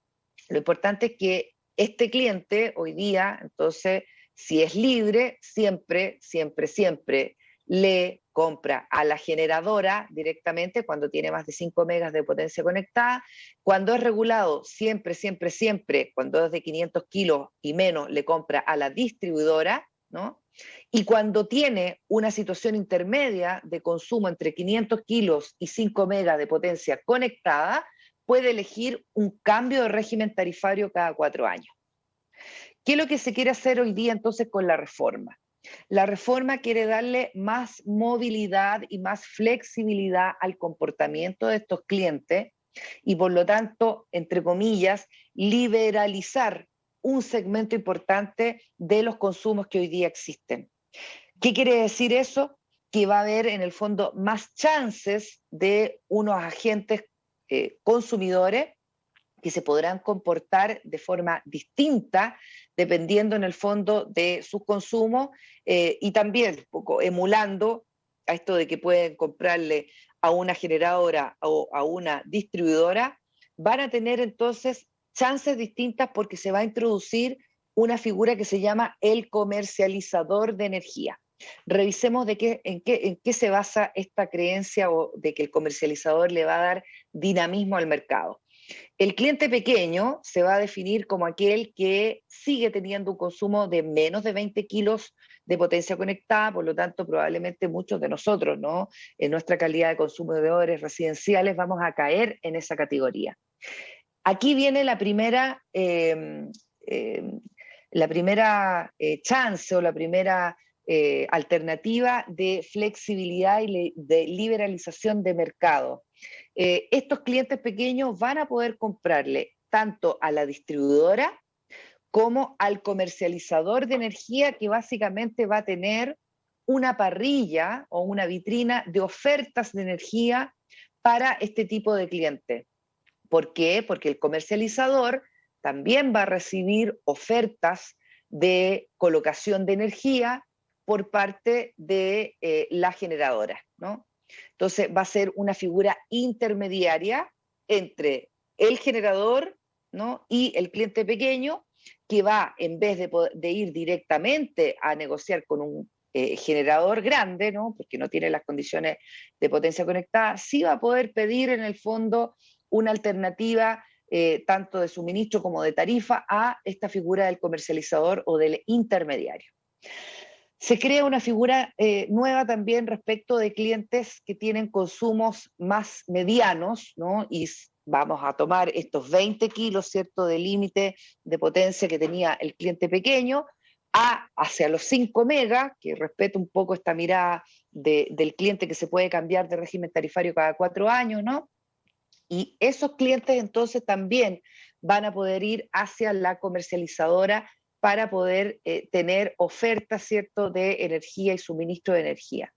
Speaker 2: Lo importante es que este cliente hoy día, entonces, si es libre, siempre, siempre, siempre le compra a la generadora directamente cuando tiene más de 5 megas de potencia conectada. Cuando es regulado, siempre, siempre, siempre, cuando es de 500 kilos y menos, le compra a la distribuidora, ¿no? Y cuando tiene una situación intermedia de consumo entre 500 kilos y 5 megas de potencia conectada, puede elegir un cambio de régimen tarifario cada 4 años. ¿Qué es lo que se quiere hacer hoy día entonces con la reforma? La reforma quiere darle más movilidad y más flexibilidad al comportamiento de estos clientes y por lo tanto, entre comillas, liberalizar un segmento importante de los consumos que hoy día existen. ¿Qué quiere decir eso? Que va a haber en el fondo más chances de unos agentes consumidores que se podrán comportar de forma distinta dependiendo en el fondo de sus consumos y también un poco emulando a esto de que pueden comprarle a una generadora o a una distribuidora, van a tener entonces chances distintas porque se va a introducir una figura que se llama el comercializador de energía. Revisemos en qué se basa esta creencia o de que el comercializador le va a dar dinamismo al mercado. El cliente pequeño se va a definir como aquel que sigue teniendo un consumo de menos de 20 kilos de potencia conectada, por lo tanto probablemente muchos de nosotros, ¿no?, en nuestra calidad de consumidores residenciales vamos a caer en esa categoría. Aquí viene la primera chance o la primera alternativa de flexibilidad y de liberalización de mercado. Estos clientes pequeños van a poder comprarle tanto a la distribuidora como al comercializador de energía, que básicamente va a tener una parrilla o una vitrina de ofertas de energía para este tipo de cliente. ¿Por qué? Porque el comercializador también va a recibir ofertas de colocación de energía por parte de la generadora, ¿no? Entonces va a ser una figura intermediaria entre el generador, ¿no?, y el cliente pequeño, que va, en vez de ir directamente a negociar con un generador grande, ¿no?, porque no tiene las condiciones de potencia conectada, sí va a poder pedir en el fondo una alternativa tanto de suministro como de tarifa a esta figura del comercializador o del intermediario. Se crea una figura nueva también respecto de clientes que tienen consumos más medianos, ¿no? Y vamos a tomar estos 20 kilos, ¿cierto?, de límite de potencia que tenía el cliente pequeño, hacia los 5 megas, que respeta un poco esta mirada del cliente que se puede cambiar de régimen tarifario cada 4 años, ¿no? Y esos clientes entonces también van a poder ir hacia la comercializadora para poder tener ofertas, ¿cierto?, de energía y suministro de energía.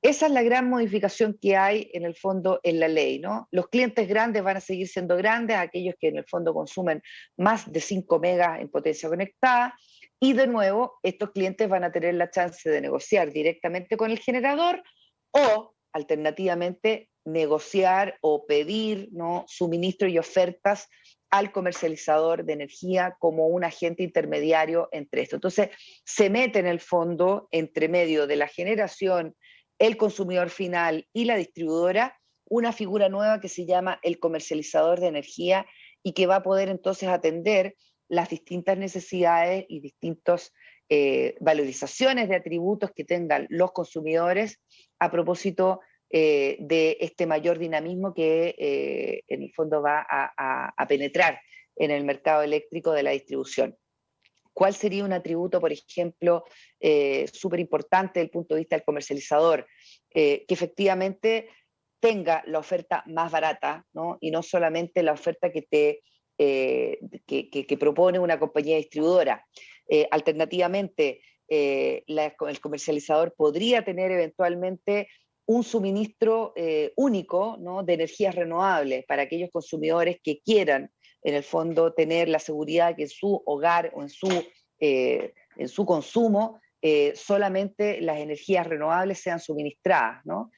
Speaker 2: Esa es la gran modificación que hay en el fondo en la ley, ¿no? Los clientes grandes van a seguir siendo grandes, aquellos que en el fondo consumen más de 5 megas en potencia conectada, y de nuevo estos clientes van a tener la chance de negociar directamente con el generador o alternativamente negociar o pedir, ¿no?, suministro y ofertas al comercializador de energía como un agente intermediario entre esto. Entonces, se mete en el fondo entre medio de la generación, el consumidor final y la distribuidora una figura nueva que se llama el comercializador de energía y que va a poder entonces atender las distintas necesidades y distintas valorizaciones de atributos que tengan los consumidores a propósito de este mayor dinamismo que en el fondo va a penetrar en el mercado eléctrico de la distribución. ¿Cuál sería un atributo, por ejemplo, súper importante desde el punto de vista del comercializador? Que efectivamente tenga la oferta más barata, ¿no? Y no solamente la oferta que propone una compañía distribuidora. Alternativamente, el comercializador podría tener eventualmente un suministro único, ¿no?, de energías renovables para aquellos consumidores que quieran, en el fondo, tener la seguridad que en su hogar o en su consumo solamente las energías renovables sean suministradas, ¿no?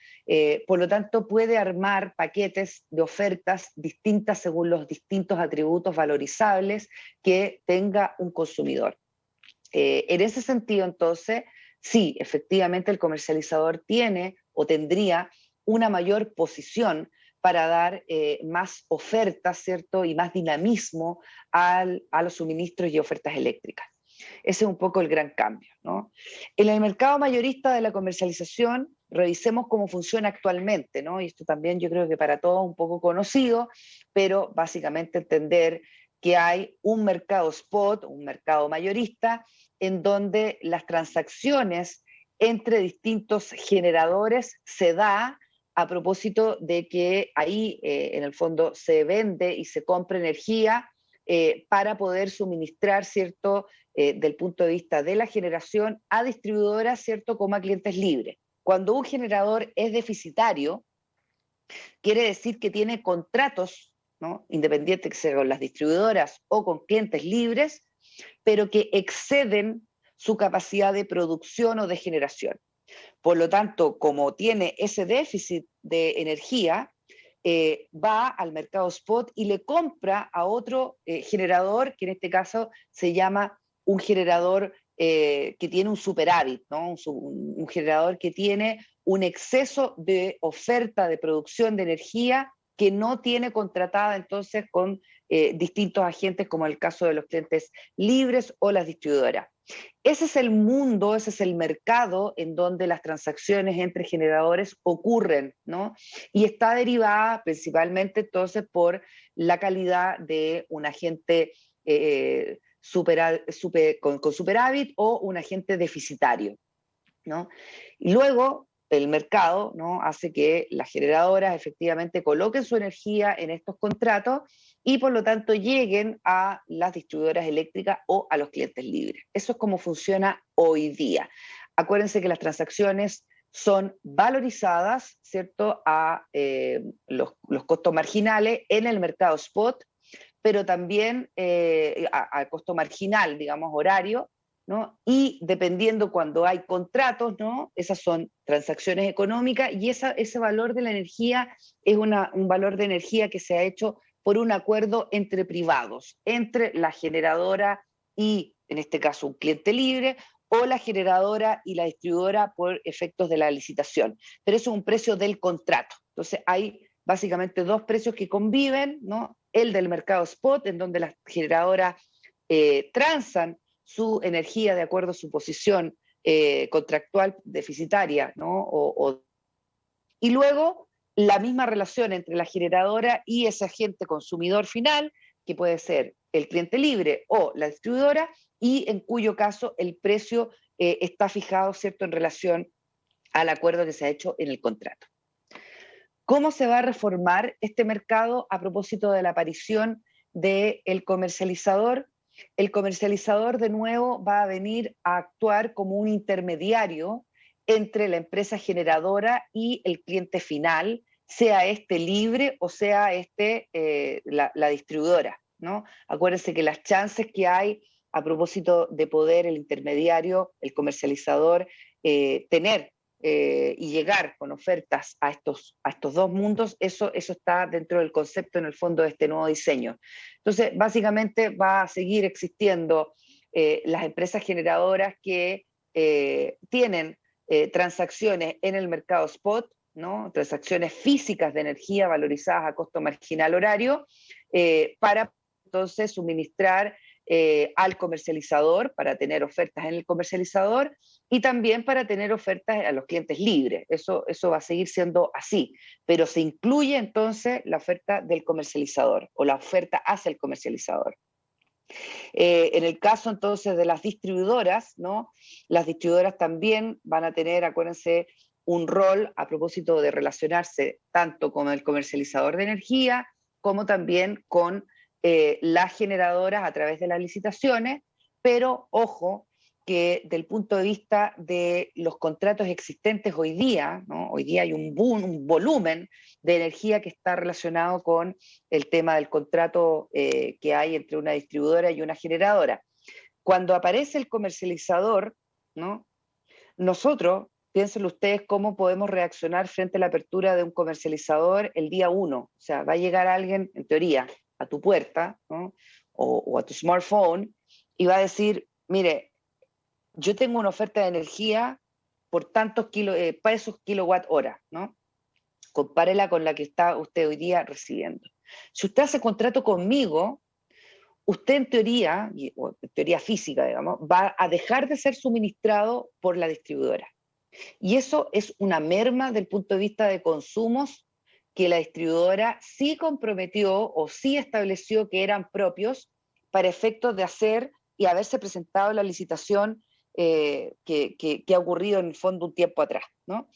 Speaker 2: Por lo tanto, puede armar paquetes de ofertas distintas según los distintos atributos valorizables que tenga un consumidor. En ese sentido, entonces, sí, efectivamente el comercializador tiene o tendría una mayor posición para dar más ofertas, ¿cierto?, y más dinamismo a los suministros y ofertas eléctricas. Ese es un poco el gran cambio, ¿no? En el mercado mayorista de la comercialización, revisemos cómo funciona actualmente, ¿no? Y esto también yo creo que para todos un poco conocido, pero básicamente entender que hay un mercado spot, un mercado mayorista, en donde las transacciones entre distintos generadores se da a propósito de que ahí en el fondo se vende y se compra energía para poder suministrar, ¿cierto?, del punto de vista de la generación a distribuidoras, ¿cierto?, como a clientes libres. Cuando un generador es deficitario, quiere decir que tiene contratos, ¿no?, independientes que sea con las distribuidoras o con clientes libres, pero que exceden su capacidad de producción o de generación. Por lo tanto, como tiene ese déficit de energía, va al mercado spot y le compra a otro generador, que en este caso se llama un generador que tiene un superávit, ¿no? Un generador que tiene un exceso de oferta de producción de energía que no tiene contratada entonces con distintos agentes, como el caso de los clientes libres o las distribuidoras. Ese es el mundo, ese es el mercado en donde las transacciones entre generadores ocurren, ¿no? Y está derivada principalmente entonces por la calidad de un agente con superávit o un agente deficitario, ¿no? Y luego el mercado, ¿no?, hace que las generadoras efectivamente coloquen su energía en estos contratos y por lo tanto lleguen a las distribuidoras eléctricas o a los clientes libres. Eso es como funciona hoy día. Acuérdense que las transacciones son valorizadas, ¿cierto?, a los costos marginales en el mercado spot, pero también a costo marginal, digamos, horario, ¿no? Y dependiendo cuando hay contratos, ¿no? Esas son transacciones económicas y ese valor de la energía es un valor de energía que se ha hecho por un acuerdo entre privados, entre la generadora y, en este caso, un cliente libre, o la generadora y la distribuidora por efectos de la licitación. Pero eso es un precio del contrato. Entonces hay básicamente dos precios que conviven, ¿no? El del mercado spot, en donde las generadoras transan su energía de acuerdo a su posición contractual deficitaria, ¿no? Y luego la misma relación entre la generadora y ese agente consumidor final, que puede ser el cliente libre o la distribuidora, y en cuyo caso el precio está fijado, ¿cierto?, en relación al acuerdo que se ha hecho en el contrato. ¿Cómo se va a reformar este mercado a propósito de la aparición del comercializador? El comercializador, de nuevo, va a venir a actuar como un intermediario entre la empresa generadora y el cliente final, sea este libre o sea la distribuidora, ¿no? Acuérdense que las chances que hay a propósito de poder el intermediario, el comercializador, tener y llegar con ofertas a estos dos mundos, eso está dentro del concepto, en el fondo, de este nuevo diseño. Entonces, básicamente va a seguir existiendo las empresas generadoras que tienen transacciones en el mercado spot, ¿no? Transacciones físicas de energía valorizadas a costo marginal horario, para entonces suministrar al comercializador, para tener ofertas en el comercializador y también para tener ofertas a los clientes libres. Eso va a seguir siendo así, pero se incluye entonces la oferta del comercializador o la oferta hacia el comercializador. En el caso entonces de las distribuidoras, ¿no? Las distribuidoras también van a tener, acuérdense, un rol a propósito de relacionarse tanto con el comercializador de energía como también con las generadoras a través de las licitaciones, pero ojo que del punto de vista de los contratos existentes hoy día, ¿no? Hoy día hay un boom, un volumen de energía que está relacionado con el tema del contrato que hay entre una distribuidora y una generadora. Cuando aparece el comercializador, ¿no? Nosotros, piénsenlo ustedes, cómo podemos reaccionar frente a la apertura de un comercializador el día 1. O sea, va a llegar alguien, en teoría, a tu puerta, ¿no? o a tu smartphone y va a decir, mire, yo tengo una oferta de energía por tantos pesos kilowatt hora, ¿no? Compárela con la que está usted hoy día recibiendo. Si usted hace contrato conmigo, usted en teoría, o en teoría física, digamos, va a dejar de ser suministrado por la distribuidora. Y eso es una merma del punto de vista de consumos que la distribuidora sí comprometió o sí estableció que eran propios para efectos de hacer y haberse presentado la licitación que ha ocurrido en el fondo un tiempo atrás, ¿no?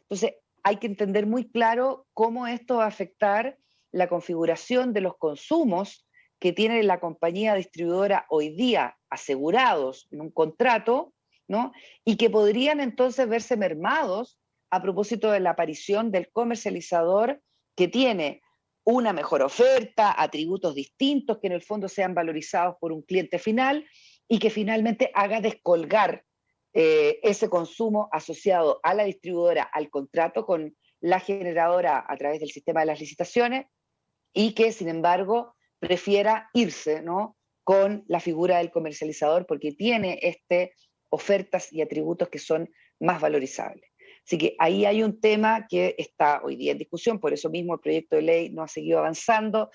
Speaker 2: Entonces, hay que entender muy claro cómo esto va a afectar la configuración de los consumos que tiene la compañía distribuidora hoy día asegurados en un contrato, ¿no? Y que podrían entonces verse mermados a propósito de la aparición del comercializador que tiene una mejor oferta, atributos distintos que en el fondo sean valorizados por un cliente final y que finalmente haga descolgar ese consumo asociado a la distribuidora, al contrato con la generadora a través del sistema de las licitaciones y que, sin embargo, prefiera irse, ¿no? con la figura del comercializador porque tiene ofertas y atributos que son más valorizables. Así que ahí hay un tema que está hoy día en discusión, por eso mismo el proyecto de ley no ha seguido avanzando,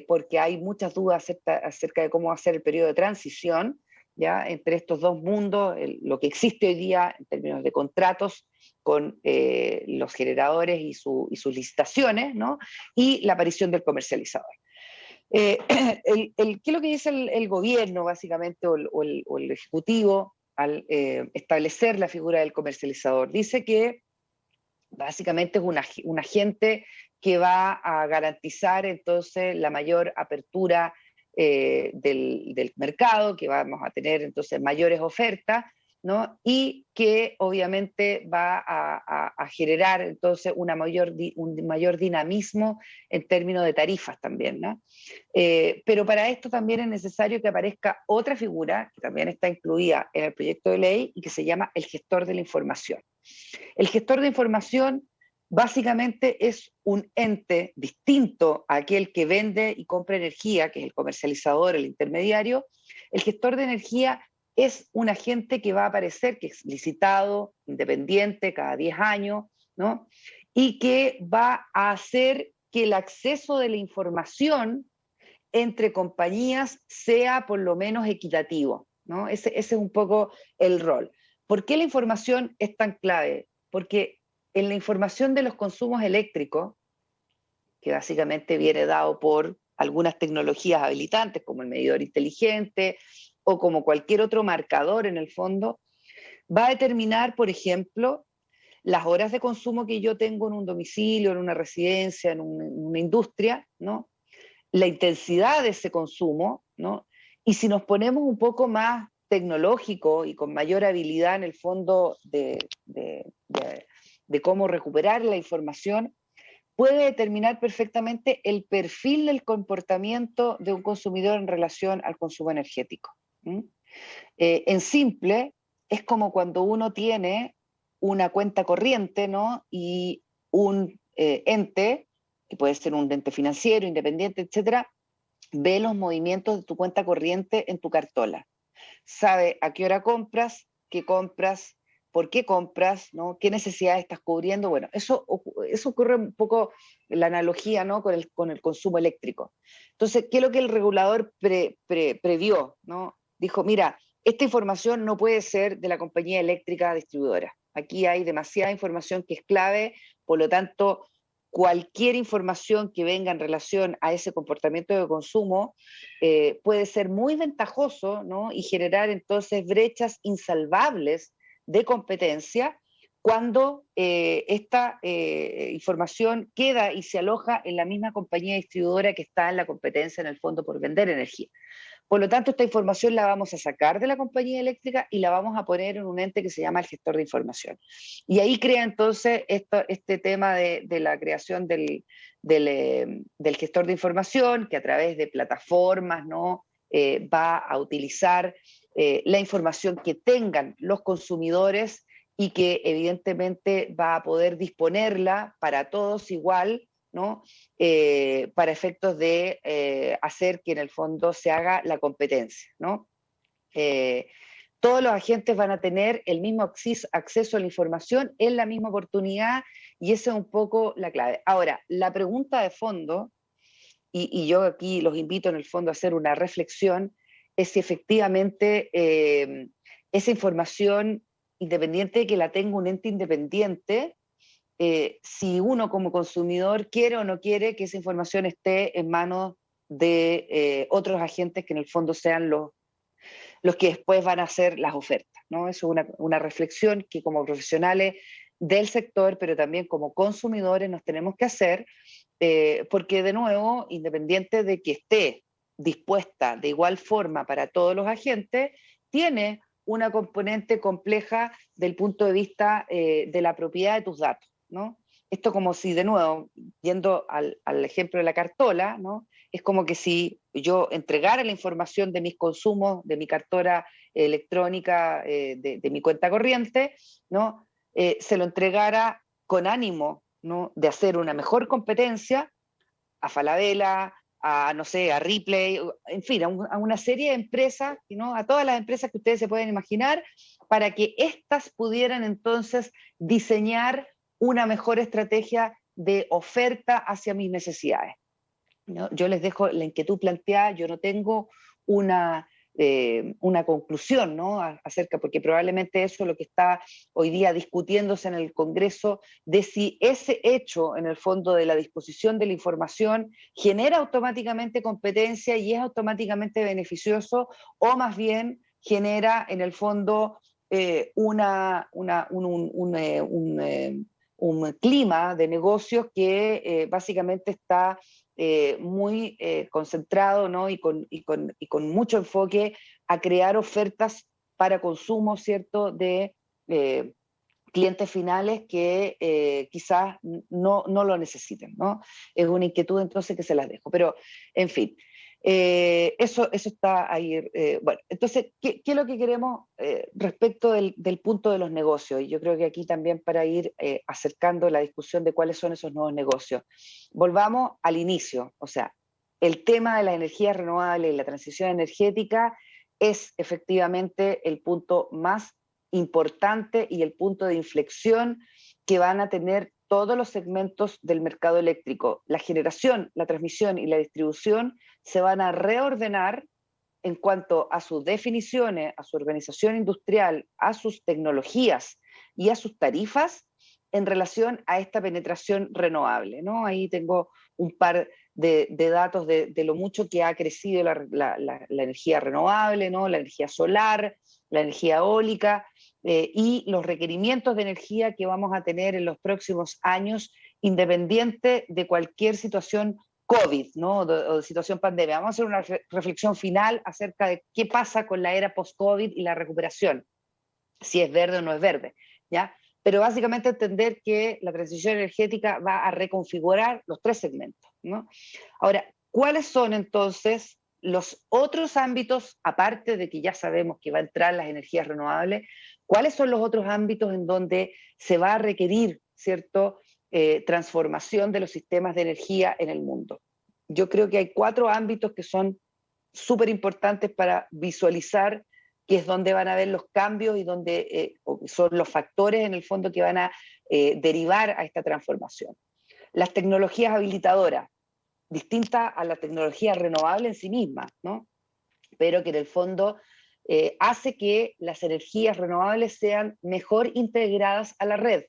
Speaker 2: porque hay muchas dudas acerca de cómo va a ser el periodo de transición, ¿ya? Entre estos dos mundos, lo que existe hoy día en términos de contratos con los generadores y sus licitaciones, ¿no? Y la aparición del comercializador. ¿Qué es lo que dice el gobierno, básicamente, o el Ejecutivo, al establecer la figura del comercializador? Dice que básicamente es un agente que va a garantizar entonces la mayor apertura del mercado, que vamos a tener entonces mayores ofertas, ¿no? Y que obviamente va a generar entonces un mayor dinamismo en términos de tarifas también, ¿no? Pero para esto también es necesario que aparezca otra figura, que también está incluida en el proyecto de ley, y que se llama el gestor de la información. El gestor de información básicamente es un ente distinto a aquel que vende y compra energía, que es el comercializador, el intermediario. El gestor de energía es un agente que va a aparecer, que es licitado, independiente, cada 10 años, ¿no? Y que va a hacer que el acceso de la información entre compañías sea por lo menos equitativo, ¿no? Ese es un poco el rol. ¿Por qué la información es tan clave? Porque en la información de los consumos eléctricos, que básicamente viene dado por algunas tecnologías habilitantes, como el medidor inteligente o como cualquier otro marcador en el fondo, va a determinar, por ejemplo, las horas de consumo que yo tengo en un domicilio, en una residencia, en una industria, ¿no? La intensidad de ese consumo, ¿no? Y si nos ponemos un poco más tecnológico y con mayor habilidad en el fondo de cómo recuperar la información, puede determinar perfectamente el perfil del comportamiento de un consumidor en relación al consumo energético. En simple, es como cuando uno tiene una cuenta corriente, ¿no? Y un ente, que puede ser un ente financiero, independiente, etcétera, ve los movimientos de tu cuenta corriente en tu cartola. Sabe a qué hora compras, por qué compras, ¿no? ¿Qué necesidades estás cubriendo? Bueno, eso ocurre un poco la analogía, ¿no? con el consumo eléctrico. Entonces, ¿qué es lo que el regulador previó, ¿no? Dijo, mira, esta información no puede ser de la compañía eléctrica distribuidora. Aquí hay demasiada información que es clave, por lo tanto, cualquier información que venga en relación a ese comportamiento de consumo puede ser muy ventajoso, ¿no? Y generar entonces brechas insalvables de competencia cuando esta información queda y se aloja en la misma compañía distribuidora que está en la competencia en el fondo por vender energía. Por lo tanto, esta información la vamos a sacar de la compañía eléctrica y la vamos a poner en un ente que se llama el gestor de información. Y ahí crea entonces este tema de la creación del gestor de información, que a través de plataformas, ¿no? Va a utilizar la información que tengan los consumidores y que evidentemente va a poder disponerla para todos igual, ¿no? Para efectos de hacer que en el fondo se haga la competencia, ¿no? Todos los agentes van a tener el mismo acceso a la información en la misma oportunidad y esa es un poco la clave. Ahora, la pregunta de fondo, y yo aquí los invito en el fondo a hacer una reflexión, es si efectivamente esa información, independiente de que la tenga un ente independiente, si uno como consumidor quiere o no quiere que esa información esté en manos de otros agentes que en el fondo sean los que después van a hacer las ofertas, ¿no? Eso es una reflexión que como profesionales del sector, pero también como consumidores nos tenemos que hacer, porque de nuevo, independiente de que esté dispuesta de igual forma para todos los agentes, tiene una componente compleja del punto de vista de la propiedad de tus datos, ¿no? Esto como si, de nuevo, yendo al ejemplo de la cartola, ¿no? Es como que si yo entregara la información de mis consumos, de mi cartera electrónica, de mi cuenta corriente, ¿no? Se lo entregara con ánimo, ¿no? De hacer una mejor competencia a Falabella, a, no sé, a Ripley, en fin, a una serie de empresas, ¿no? A todas las empresas que ustedes se pueden imaginar, para que éstas pudieran entonces diseñar una mejor estrategia de oferta hacia mis necesidades, ¿no? Yo les dejo la inquietud planteada, yo no tengo una conclusión, ¿no? Acerca, porque probablemente eso es lo que está hoy día discutiéndose en el Congreso, de si ese hecho, en el fondo de la disposición de la información, genera automáticamente competencia y es automáticamente beneficioso, o más bien genera en el fondo un clima de negocios que básicamente está muy concentrado, ¿no? y con mucho enfoque a crear ofertas para consumo, ¿cierto?, de clientes finales que quizás no lo necesiten, ¿no? Es una inquietud entonces que se las dejo. Pero, en fin, eso está ahí. Bueno, entonces, ¿qué es lo que queremos respecto del punto de los negocios? Y yo creo que aquí también para ir acercando la discusión de cuáles son esos nuevos negocios. Volvamos al inicio, o sea, el tema de la energía renovable y la transición energética es efectivamente el punto más importante y el punto de inflexión que van a tener todos los segmentos del mercado eléctrico. La generación, la transmisión y la distribución se van a reordenar en cuanto a sus definiciones, a su organización industrial, a sus tecnologías y a sus tarifas en relación a esta penetración renovable, ¿no? Ahí tengo un par de datos de lo mucho que ha crecido la energía renovable, ¿no? La energía solar, la energía eólica, y los requerimientos de energía que vamos a tener en los próximos años, independiente de cualquier situación COVID, ¿no? O de situación pandemia. Vamos a hacer una reflexión final acerca de qué pasa con la era post-COVID y la recuperación, si es verde o no es verde, ¿ya? Pero básicamente entender que la transición energética va a reconfigurar los tres segmentos, ¿no? Ahora, ¿cuáles son entonces los otros ámbitos, aparte de que ya sabemos que va a entrar las energías renovables, cuáles son los otros ámbitos en donde se va a requerir, ¿cierto?, transformación de los sistemas de energía en el mundo? Yo creo que hay 4 ámbitos que son súper importantes para visualizar que es donde van a haber los cambios y donde son los factores en el fondo que van a derivar a esta transformación. Las tecnologías habilitadoras, distintas a la tecnología renovable en sí misma, ¿no? Pero que en el fondo hace que las energías renovables sean mejor integradas a la red.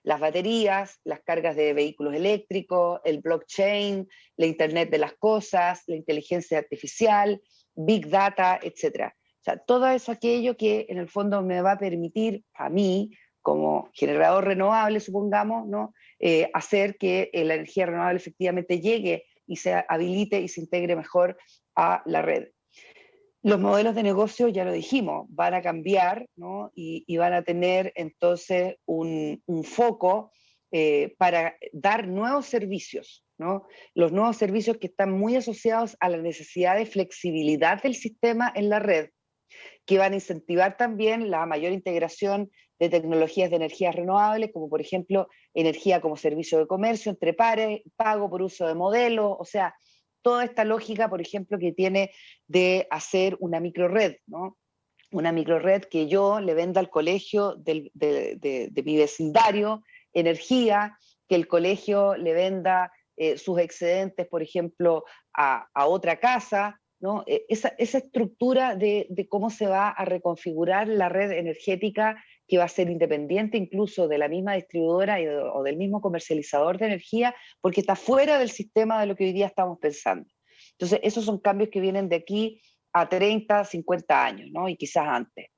Speaker 2: Las baterías, las cargas de vehículos eléctricos, el blockchain, la Internet de las cosas, la inteligencia artificial, Big Data, etc. O sea, todo eso aquello que en el fondo me va a permitir a mí, como generador renovable, supongamos, ¿no? Hacer que la energía renovable efectivamente llegue y se habilite y se integre mejor a la red. Los modelos de negocio, ya lo dijimos, van a cambiar, ¿no? Y van a tener entonces un foco para dar nuevos servicios, ¿no? Los nuevos servicios que están muy asociados a la necesidad de flexibilidad del sistema en la red, que van a incentivar también la mayor integración de tecnologías de energías renovables, como por ejemplo energía como servicio de comercio entre pares, pago por uso de modelos, o sea, toda esta lógica, por ejemplo, que tiene de hacer una microred, ¿no? Una microred que yo le venda al colegio de mi vecindario energía, que el colegio le venda sus excedentes, por ejemplo, a otra casa, ¿no? Esa estructura de cómo se va a reconfigurar la red energética que va a ser independiente incluso de la misma distribuidora o del mismo comercializador de energía, porque está fuera del sistema de lo que hoy día estamos pensando. Entonces, esos son cambios que vienen de aquí a 30, 50 años, ¿no? Y quizás antes.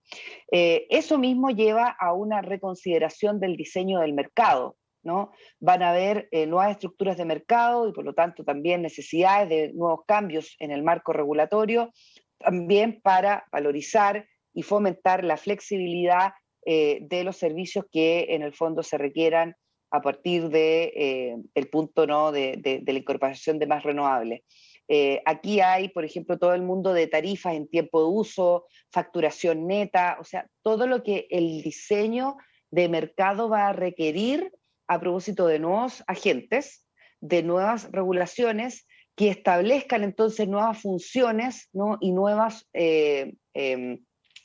Speaker 2: Eso mismo lleva a una reconsideración del diseño del mercado, ¿no? Van a haber nuevas estructuras de mercado y por lo tanto también necesidades de nuevos cambios en el marco regulatorio, también para valorizar y fomentar la flexibilidad de los servicios que en el fondo se requieran a partir de el punto, ¿no?, de la incorporación de más renovables. Aquí hay, por ejemplo, todo el mundo de tarifas en tiempo de uso, facturación neta, o sea, todo lo que el diseño de mercado va a requerir a propósito de nuevos agentes, de nuevas regulaciones que establezcan entonces nuevas funciones, ¿no?, y nuevos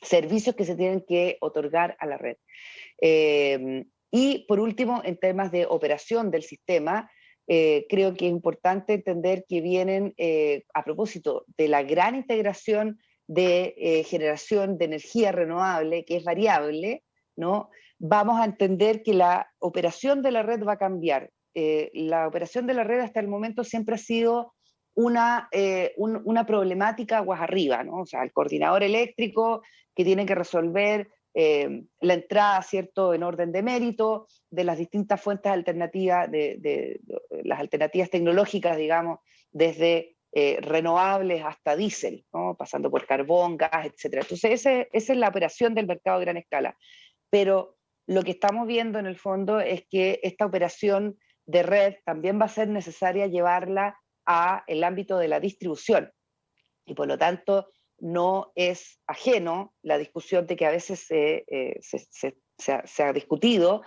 Speaker 2: servicios que se tienen que otorgar a la red. Y por último, en temas de operación del sistema, creo que es importante entender que vienen, a propósito de la gran integración de generación de energía renovable, que es variable, ¿no? Vamos a entender que la operación de la red va a cambiar. La operación de la red hasta el momento siempre ha sido una problemática aguas arriba, ¿no? O sea, el coordinador eléctrico que tiene que resolver la entrada, ¿cierto?, en orden de mérito de las distintas fuentes alternativas, de las alternativas tecnológicas, digamos, desde renovables hasta diésel, ¿no? Pasando por carbón, gas, etc. Entonces, esa es la operación del mercado a gran escala. Pero lo que estamos viendo en el fondo es que esta operación de red también va a ser necesaria llevarla al ámbito de la distribución. Y por lo tanto, no es ajeno la discusión de que a veces se ha discutido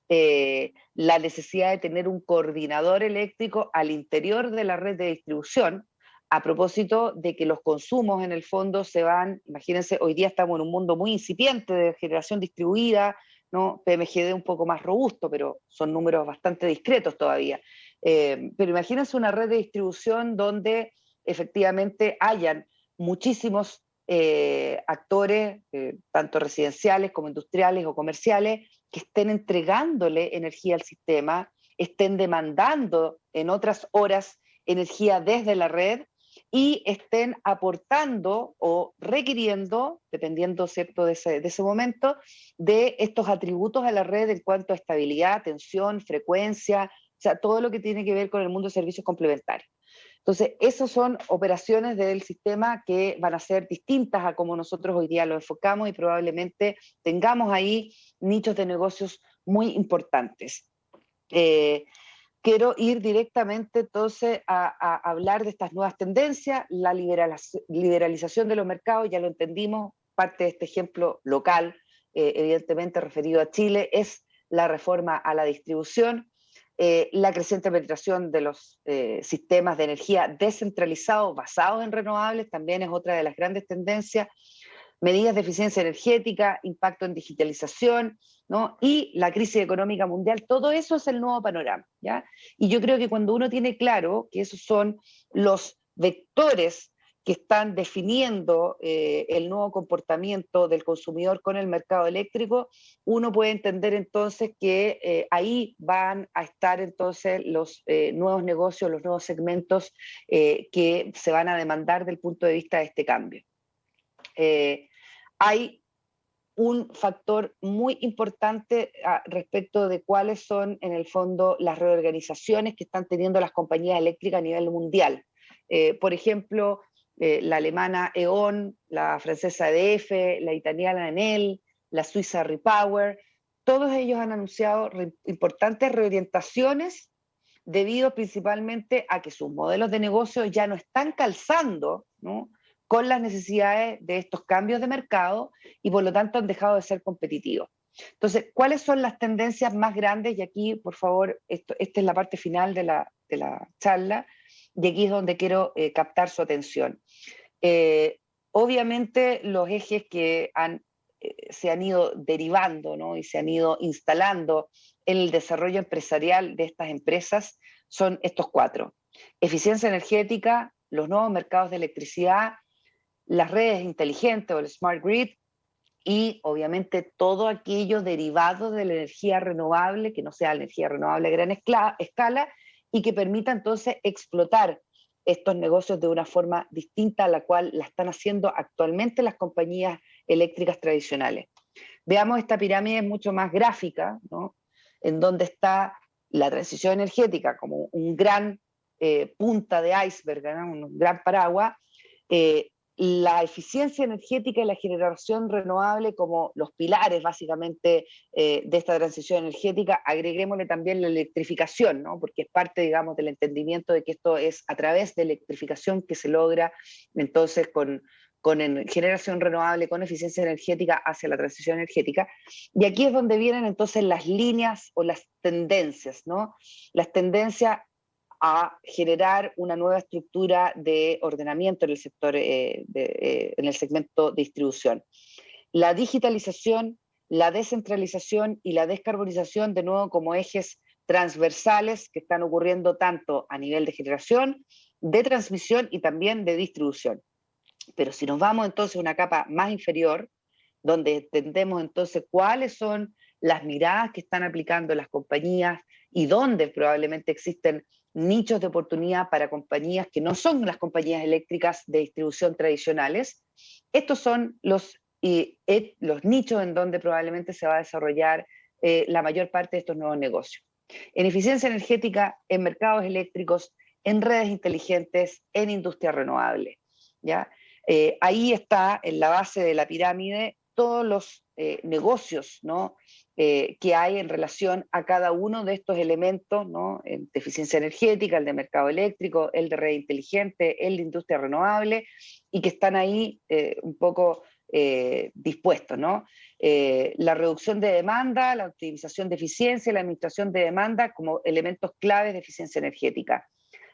Speaker 2: la necesidad de tener un coordinador eléctrico al interior de la red de distribución, a propósito de que los consumos en el fondo se van, imagínense, hoy día estamos en un mundo muy incipiente de generación distribuida, ¿no? PMGD un poco más robusto, pero son números bastante discretos todavía. Pero imagínense una red de distribución donde efectivamente hayan muchísimos actores, tanto residenciales como industriales o comerciales, que estén entregándole energía al sistema, estén demandando en otras horas energía desde la red y estén aportando o requiriendo, dependiendo, ¿cierto?, de ese momento, de estos atributos a la red en cuanto a estabilidad, tensión, frecuencia, o sea, todo lo que tiene que ver con el mundo de servicios complementarios. Entonces, esas son operaciones del sistema que van a ser distintas a como nosotros hoy día lo enfocamos y probablemente tengamos ahí nichos de negocios muy importantes. Quiero ir directamente entonces a hablar de estas nuevas tendencias, la liberalización de los mercados, ya lo entendimos, parte de este ejemplo local, evidentemente referido a Chile, es la reforma a la distribución, la creciente penetración de los sistemas de energía descentralizados basados en renovables también es otra de las grandes tendencias, medidas de eficiencia energética, impacto en digitalización, ¿no? Y la crisis económica mundial, todo eso es el nuevo panorama, ¿ya? Y yo creo que cuando uno tiene claro que esos son los vectores que están definiendo el nuevo comportamiento del consumidor con el mercado eléctrico, uno puede entender entonces que ahí van a estar entonces los nuevos negocios, los nuevos segmentos que se van a demandar del punto de vista de este cambio. Hay un factor muy importante respecto de cuáles son, en el fondo, las reorganizaciones que están teniendo las compañías eléctricas a nivel mundial. Por ejemplo, la alemana E.ON, la francesa EDF, la italiana Enel, la suiza Repower, todos ellos han anunciado importantes reorientaciones debido principalmente a que sus modelos de negocio ya no están calzando, ¿no?, con las necesidades de estos cambios de mercado y por lo tanto han dejado de ser competitivos. Entonces, ¿cuáles son las tendencias más grandes? Y aquí, por favor, esta es la parte final de la charla, y aquí es donde quiero captar su atención. Obviamente, los ejes que se han ido derivando, ¿no?, y se han ido instalando en el desarrollo empresarial de estas empresas son estos cuatro: eficiencia energética, los nuevos mercados de electricidad, las redes inteligentes o el smart grid y obviamente todo aquello derivado de la energía renovable, que no sea la energía renovable a gran escala y que permita entonces explotar estos negocios de una forma distinta a la cual la están haciendo actualmente las compañías eléctricas tradicionales. Veamos esta pirámide mucho más gráfica, ¿no?, en donde está la transición energética como un gran punta de iceberg, ¿no?, un gran paraguas, la eficiencia energética y la generación renovable como los pilares básicamente de esta transición energética. Agreguémosle también la electrificación, ¿no?, porque es parte, digamos, del entendimiento de que esto es a través de electrificación que se logra entonces con generación renovable, con eficiencia energética hacia la transición energética. Y aquí es donde vienen entonces las líneas o las tendencias, ¿no? Las tendencias a generar una nueva estructura de ordenamiento en el sector, en el segmento de distribución. La digitalización, la descentralización y la descarbonización, de nuevo, como ejes transversales que están ocurriendo tanto a nivel de generación, de transmisión y también de distribución. Pero si nos vamos entonces a una capa más inferior, donde entendemos entonces cuáles son las miradas que están aplicando las compañías y dónde probablemente existen nichos de oportunidad para compañías que no son las compañías eléctricas de distribución tradicionales, estos son los nichos en donde probablemente se va a desarrollar la mayor parte de estos nuevos negocios. En eficiencia energética, en mercados eléctricos, en redes inteligentes, en industria renovable. ¿Ya? Ahí está, en la base de la pirámide, todos los negocios, ¿no? Que hay en relación a cada uno de estos elementos, ¿no? De eficiencia energética, el de mercado eléctrico, el de red inteligente, el de industria renovable, y que están ahí un poco dispuestos, ¿no? La reducción de demanda, la optimización de eficiencia y la administración de demanda como elementos claves de eficiencia energética.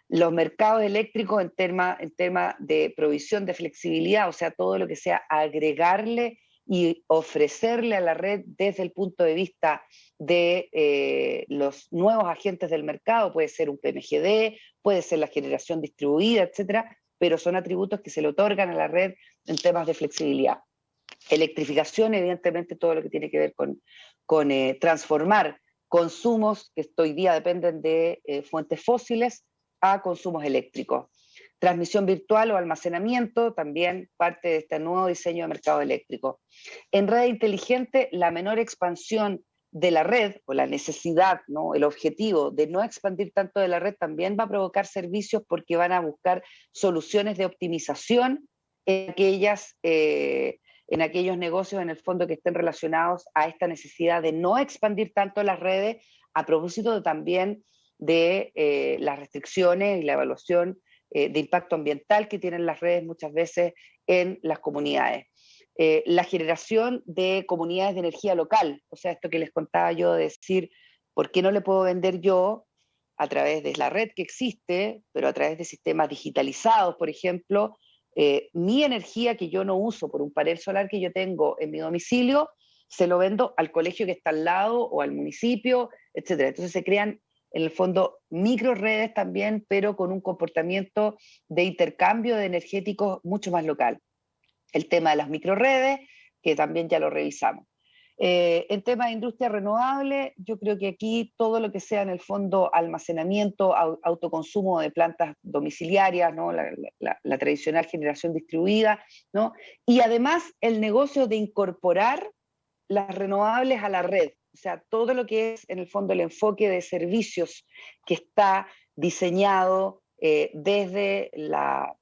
Speaker 2: Los mercados eléctricos en tema de provisión de flexibilidad, o sea, todo lo que sea agregarle y ofrecerle a la red desde el punto de vista de los nuevos agentes del mercado, puede ser un PMGD, puede ser la generación distribuida, etcétera, pero son atributos que se le otorgan a la red en temas de flexibilidad. Electrificación, evidentemente, todo lo que tiene que ver con transformar consumos que hoy día dependen de fuentes fósiles a consumos eléctricos. Transmisión virtual o almacenamiento, también parte de este nuevo diseño de mercado eléctrico. En red inteligente, la menor expansión de la red o la necesidad, ¿no? El objetivo de no expandir tanto de la red también va a provocar servicios porque van a buscar soluciones de optimización en aquellos negocios en el fondo que estén relacionados a esta necesidad de no expandir tanto las redes, a propósito también de las restricciones y la evaluación de impacto ambiental que tienen las redes muchas veces en las comunidades. La generación de comunidades de energía local, o sea, esto que les contaba yo de decir, ¿por qué no le puedo vender yo a través de la red que existe, pero a través de sistemas digitalizados, por ejemplo, mi energía que yo no uso por un panel solar que yo tengo en mi domicilio, se lo vendo al colegio que está al lado o al municipio, etcétera? Entonces se crean en el fondo micro redes también, pero con un comportamiento de intercambio de energéticos mucho más local. El tema de las microredes, que también ya lo revisamos. En tema de industria renovable, yo creo que aquí todo lo que sea en el fondo almacenamiento, autoconsumo de plantas domiciliarias, ¿no? La tradicional generación distribuida, ¿no? Y además el negocio de incorporar las renovables a la red, o sea, todo lo que es en el fondo el enfoque de servicios que está diseñado desde la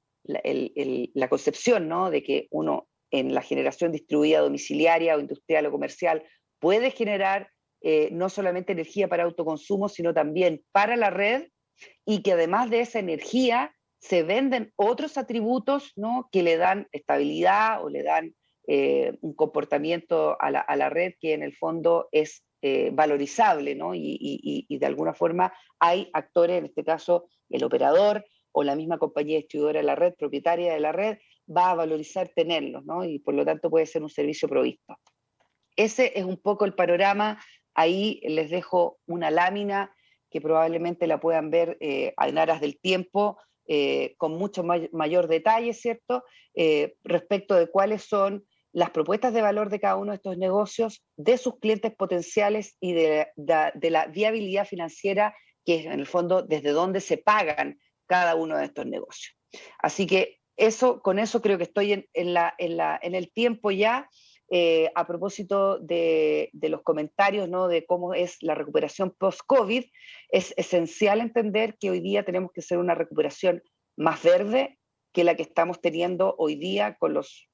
Speaker 2: concepción, ¿no? De que uno en la generación distribuida domiciliaria o industrial o comercial puede generar no solamente energía para autoconsumo, sino también para la red, y que además de esa energía se venden otros atributos, ¿no? Que le dan estabilidad o le dan un comportamiento a la red que en el fondo es valorizable, ¿no? Y de alguna forma hay actores, en este caso el operador o la misma compañía distribuidora de la red, propietaria de la red, va a valorizar tenerlos, ¿no? Y por lo tanto puede ser un servicio provisto. Ese es un poco el panorama. Ahí les dejo una lámina que probablemente la puedan ver en aras del tiempo, con mucho mayor detalle, ¿cierto? Respecto de cuáles son las propuestas de valor de cada uno de estos negocios, de sus clientes potenciales y de la viabilidad financiera, que es en el fondo desde dónde se pagan cada uno de estos negocios. Así que con eso creo que estoy en el tiempo ya. A propósito de los comentarios, ¿no? De cómo es la recuperación post-COVID, es esencial entender que hoy día tenemos que hacer una recuperación más verde que la que estamos teniendo hoy día con los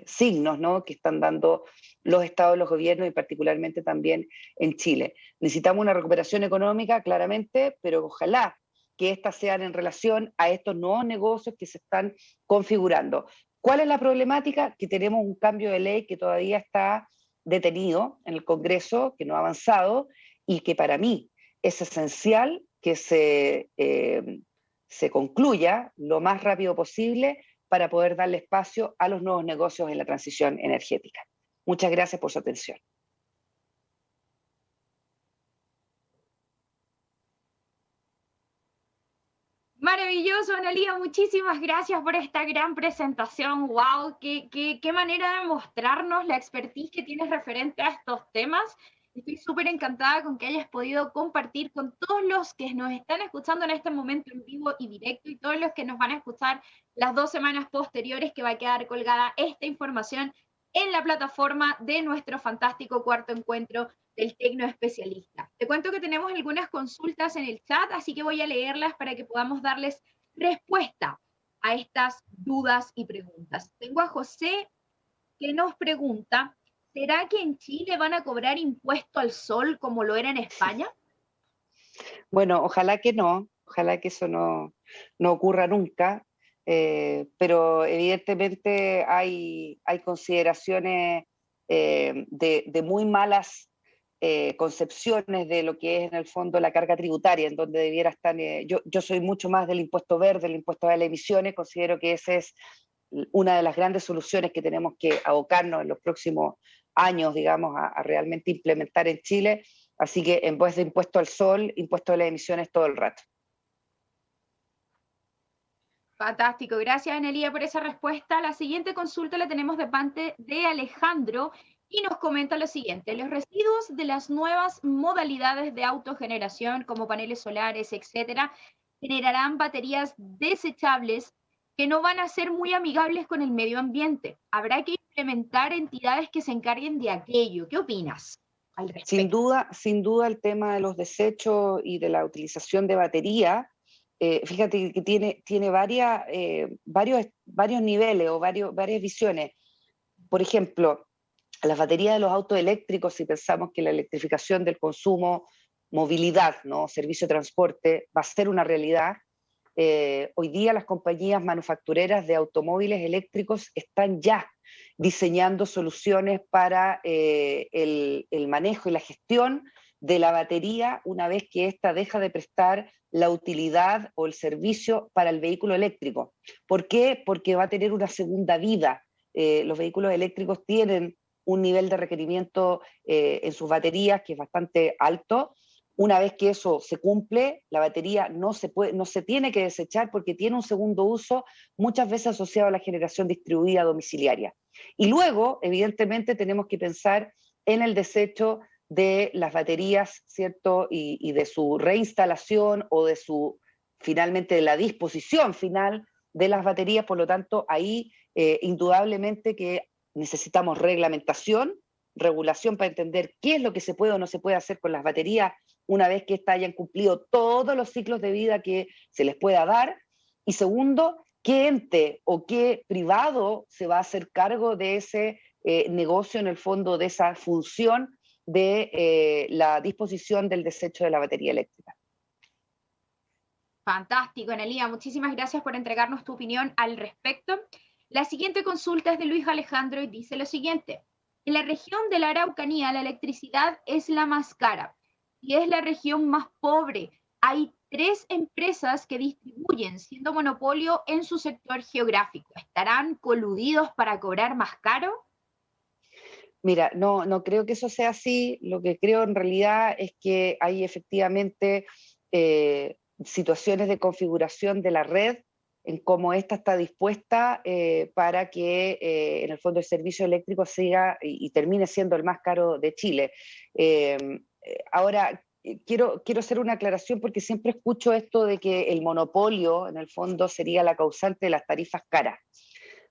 Speaker 2: signos, ¿no? Que están dando los estados, los gobiernos y particularmente también en Chile. Necesitamos una recuperación económica, claramente, pero ojalá que éstas sean en relación a estos nuevos negocios que se están configurando. ¿Cuál es la problemática? Que tenemos un cambio de ley que todavía está detenido en el Congreso, que no ha avanzado, y que para mí es esencial que se concluya lo más rápido posible para poder darle espacio a los nuevos negocios en la transición energética. Muchas gracias por su atención.
Speaker 1: Maravilloso, Analía, muchísimas gracias por esta gran presentación. ¡Wow! Qué manera de mostrarnos la expertise que tienes referente a estos temas. Estoy súper encantada con que hayas podido compartir con todos los que nos están escuchando en este momento en vivo y directo y todos los que nos van a escuchar las 2 semanas posteriores, que va a quedar colgada esta información en la plataforma de nuestro fantástico cuarto encuentro del tecnoespecialista. Te cuento que tenemos algunas consultas en el chat, así que voy a leerlas para que podamos darles respuesta a estas dudas y preguntas. Tengo a José que nos pregunta, ¿será que en Chile van a cobrar impuesto al sol como lo era en España?
Speaker 2: Bueno, ojalá que eso no ocurra nunca, pero evidentemente hay consideraciones de muy malas concepciones de lo que es en el fondo la carga tributaria, en donde debiera estar, yo soy mucho más del impuesto verde, el impuesto a las emisiones, considero que esa es una de las grandes soluciones que tenemos que abocarnos en los próximos años, digamos, a realmente implementar en Chile. Así que en vez de impuesto al sol, impuesto a las emisiones todo el rato.
Speaker 1: Fantástico, gracias Anelía por esa respuesta. La siguiente consulta la tenemos de parte de Alejandro y nos comenta lo siguiente. Los residuos de las nuevas modalidades de autogeneración como paneles solares, etcétera, generarán baterías desechables que no van a ser muy amigables con el medio ambiente. Habrá que implementar entidades que se encarguen de aquello. ¿Qué opinas al respecto?
Speaker 2: Sin duda el tema de los desechos y de la utilización de batería, fíjate que tiene varios niveles o varias visiones. Por ejemplo, las baterías de los autos eléctricos, si pensamos que la electrificación del consumo, movilidad, ¿no? Servicio de transporte, va a ser una realidad. Hoy día las compañías manufactureras de automóviles eléctricos están ya diseñando soluciones para el manejo y la gestión de la batería una vez que ésta deja de prestar la utilidad o el servicio para el vehículo eléctrico. ¿Por qué? Porque va a tener una segunda vida. Los vehículos eléctricos tienen un nivel de requerimiento en sus baterías que es bastante alto. Una vez que eso se cumple, la batería no se tiene que desechar porque tiene un segundo uso, muchas veces asociado a la generación distribuida domiciliaria. Y luego, evidentemente, tenemos que pensar en el desecho de las baterías, ¿cierto? Y de su reinstalación o finalmente, de la disposición final de las baterías. Por lo tanto, ahí indudablemente que necesitamos reglamentación, regulación para entender qué es lo que se puede o no se puede hacer con las baterías una vez que éstas hayan cumplido todos los ciclos de vida que se les pueda dar. Y segundo, qué ente o qué privado se va a hacer cargo de ese negocio, en el fondo, de esa función de la disposición del desecho de la batería eléctrica.
Speaker 1: Fantástico, Analía. Muchísimas gracias por entregarnos tu opinión al respecto. La siguiente consulta es de Luis Alejandro y dice lo siguiente. En la región de la Araucanía, la electricidad es la más cara y es la región más pobre. Hay 3 empresas que distribuyen, siendo monopolio en su sector geográfico. ¿Estarán coludidos para cobrar más caro?
Speaker 2: Mira, no creo que eso sea así. Lo que creo en realidad es que hay efectivamente situaciones de configuración de la red, en cómo ésta está dispuesta para que en el fondo el servicio eléctrico siga y termine siendo el más caro de Chile. Ahora, quiero hacer una aclaración porque siempre escucho esto de que el monopolio en el fondo sería la causante de las tarifas caras.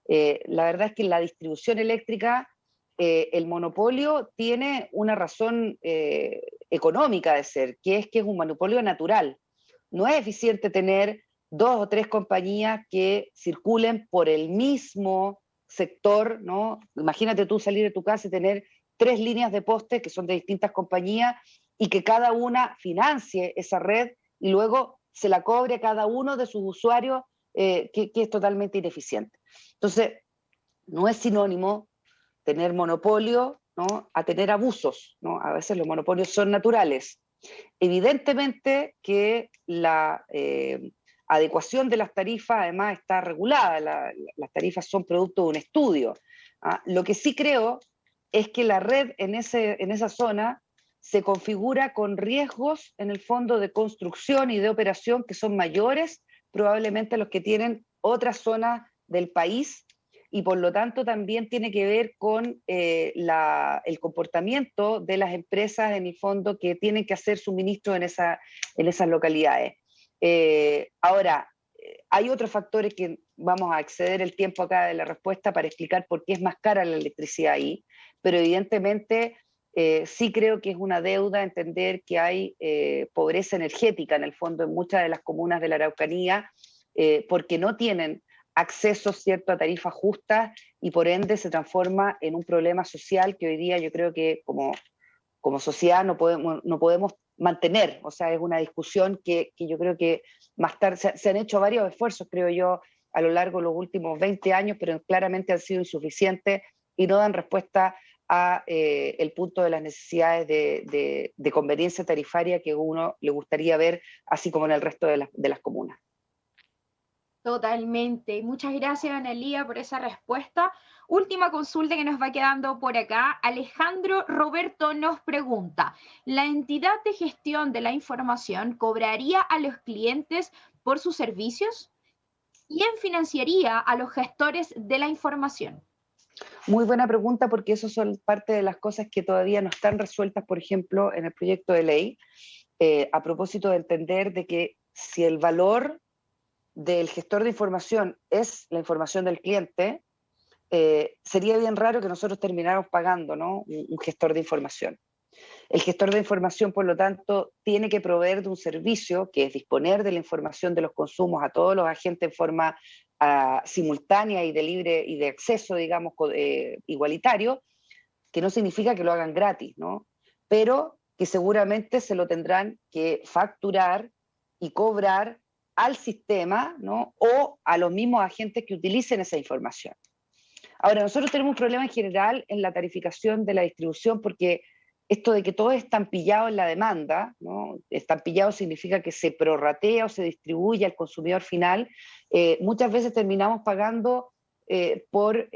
Speaker 2: La verdad es que en la distribución eléctrica el monopolio tiene una razón económica de ser, que es un monopolio natural. No es eficiente tener 2 o 3 compañías que circulen por el mismo sector, ¿no? Imagínate tú salir de tu casa y tener 3 líneas de poste que son de distintas compañías y que cada una financie esa red y luego se la cobre a cada uno de sus usuarios, que es totalmente ineficiente. Entonces, no es sinónimo tener monopolio, ¿no?, a tener abusos, ¿no? A veces los monopolios son naturales. Evidentemente que la adecuación de las tarifas además está regulada, las tarifas son producto de un estudio. ¿Ah? Lo que sí creo es que la red en esa zona se configura con riesgos en el fondo de construcción y de operación que son mayores probablemente a los que tienen otras zonas del país, y por lo tanto también tiene que ver con el comportamiento de las empresas en el fondo que tienen que hacer suministro en esas localidades. Ahora, hay otros factores que vamos a exceder el tiempo acá de la respuesta para explicar por qué es más cara la electricidad ahí, pero evidentemente Sí creo que es una deuda entender que hay pobreza energética en el fondo en muchas de las comunas de la Araucanía, porque no tienen acceso, ¿cierto?, a tarifas justas y por ende se transforma en un problema social que hoy día yo creo que como sociedad no podemos mantener. O sea, es una discusión que yo creo que más tarde se han hecho varios esfuerzos, creo yo, a lo largo de los últimos 20 años, pero claramente han sido insuficientes y no dan respuesta a el punto de las necesidades de conveniencia tarifaria que uno le gustaría ver, así como en el resto de las comunas.
Speaker 1: Totalmente. Muchas gracias, Analía, por esa respuesta. Última consulta que nos va quedando por acá. Alejandro Roberto nos pregunta, ¿la entidad de gestión de la información cobraría a los clientes por sus servicios? ¿Quién financiaría a los gestores de la información?
Speaker 2: Muy buena pregunta porque eso son parte de las cosas que todavía no están resueltas, por ejemplo, en el proyecto de ley, a propósito de entender de que si el valor del gestor de información es la información del cliente, sería bien raro que nosotros termináramos pagando, ¿no?, un gestor de información. El gestor de información, por lo tanto, tiene que proveer de un servicio que es disponer de la información de los consumos a todos los agentes en forma simultánea y de libre y de acceso, digamos, igualitario, que no significa que lo hagan gratis, ¿no? Pero que seguramente se lo tendrán que facturar y cobrar al sistema, ¿no?, o a los mismos agentes que utilicen esa información. Ahora, nosotros tenemos un problema en general en la tarificación de la distribución porque esto de que todo es estampillado en la demanda, ¿no? Estampillado significa que se prorratea o se distribuye al consumidor final, muchas veces terminamos pagando por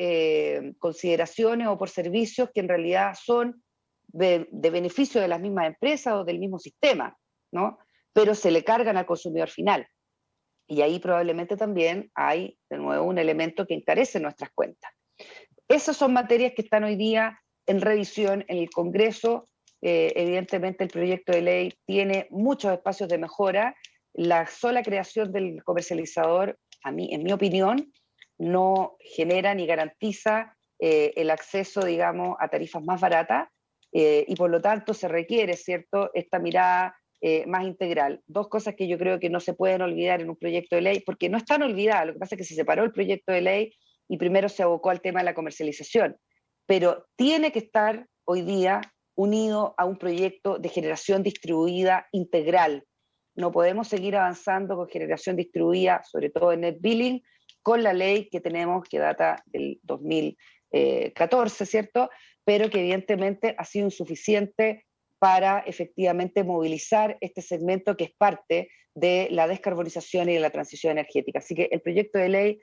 Speaker 2: consideraciones o por servicios que en realidad son de beneficio de las mismas empresas o del mismo sistema, ¿no?, pero se le cargan al consumidor final. Y ahí probablemente también hay, de nuevo, un elemento que encarece nuestras cuentas. Esas son materias que están hoy día en revisión en el Congreso. Evidentemente el proyecto de ley tiene muchos espacios de mejora. La sola creación del comercializador, en mi opinión, no genera ni garantiza el acceso, digamos, a tarifas más baratas y por lo tanto se requiere, ¿cierto?, esta mirada más integral. Dos cosas que yo creo que no se pueden olvidar en un proyecto de ley, porque no están olvidadas, lo que pasa es que se separó el proyecto de ley y primero se abocó al tema de la comercialización, pero tiene que estar hoy día unido a un proyecto de generación distribuida integral. No podemos seguir avanzando con generación distribuida, sobre todo en net billing, con la ley que tenemos que data del 2014, ¿cierto?, pero que evidentemente ha sido insuficiente para efectivamente movilizar este segmento que es parte de la descarbonización y de la transición energética. Así que el proyecto de ley,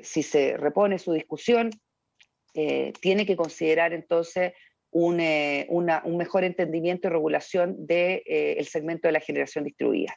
Speaker 2: si se repone su discusión, tiene que considerar entonces un mejor entendimiento y regulación del segmento de la generación distribuida.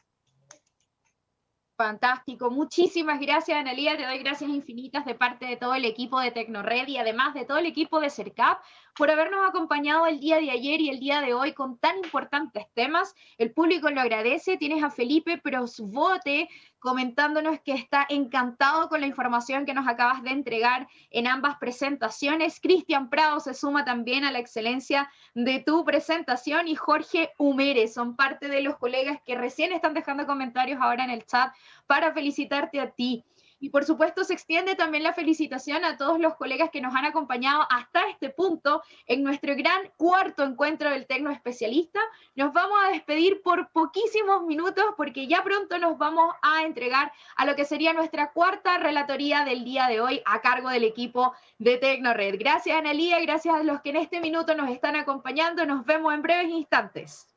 Speaker 1: Fantástico, muchísimas gracias, Analía, te doy gracias infinitas de parte de todo el equipo de Tecnored y además de todo el equipo de CERCAP por habernos acompañado el día de ayer y el día de hoy con tan importantes temas. El público lo agradece. Tienes a Felipe Prosbote comentándonos que está encantado con la información que nos acabas de entregar en ambas presentaciones. Cristian Prado se suma también a la excelencia de tu presentación y Jorge Humérez son parte de los colegas que recién están dejando comentarios ahora en el chat para felicitarte a ti. Y por supuesto se extiende también la felicitación a todos los colegas que nos han acompañado hasta este punto en nuestro gran cuarto encuentro del Tecno Especialista. Nos vamos a despedir por poquísimos minutos porque ya pronto nos vamos a entregar a lo que sería nuestra cuarta relatoría del día de hoy a cargo del equipo de Tecnored. Gracias, Analía, gracias a los que en este minuto nos están acompañando. Nos vemos en breves instantes.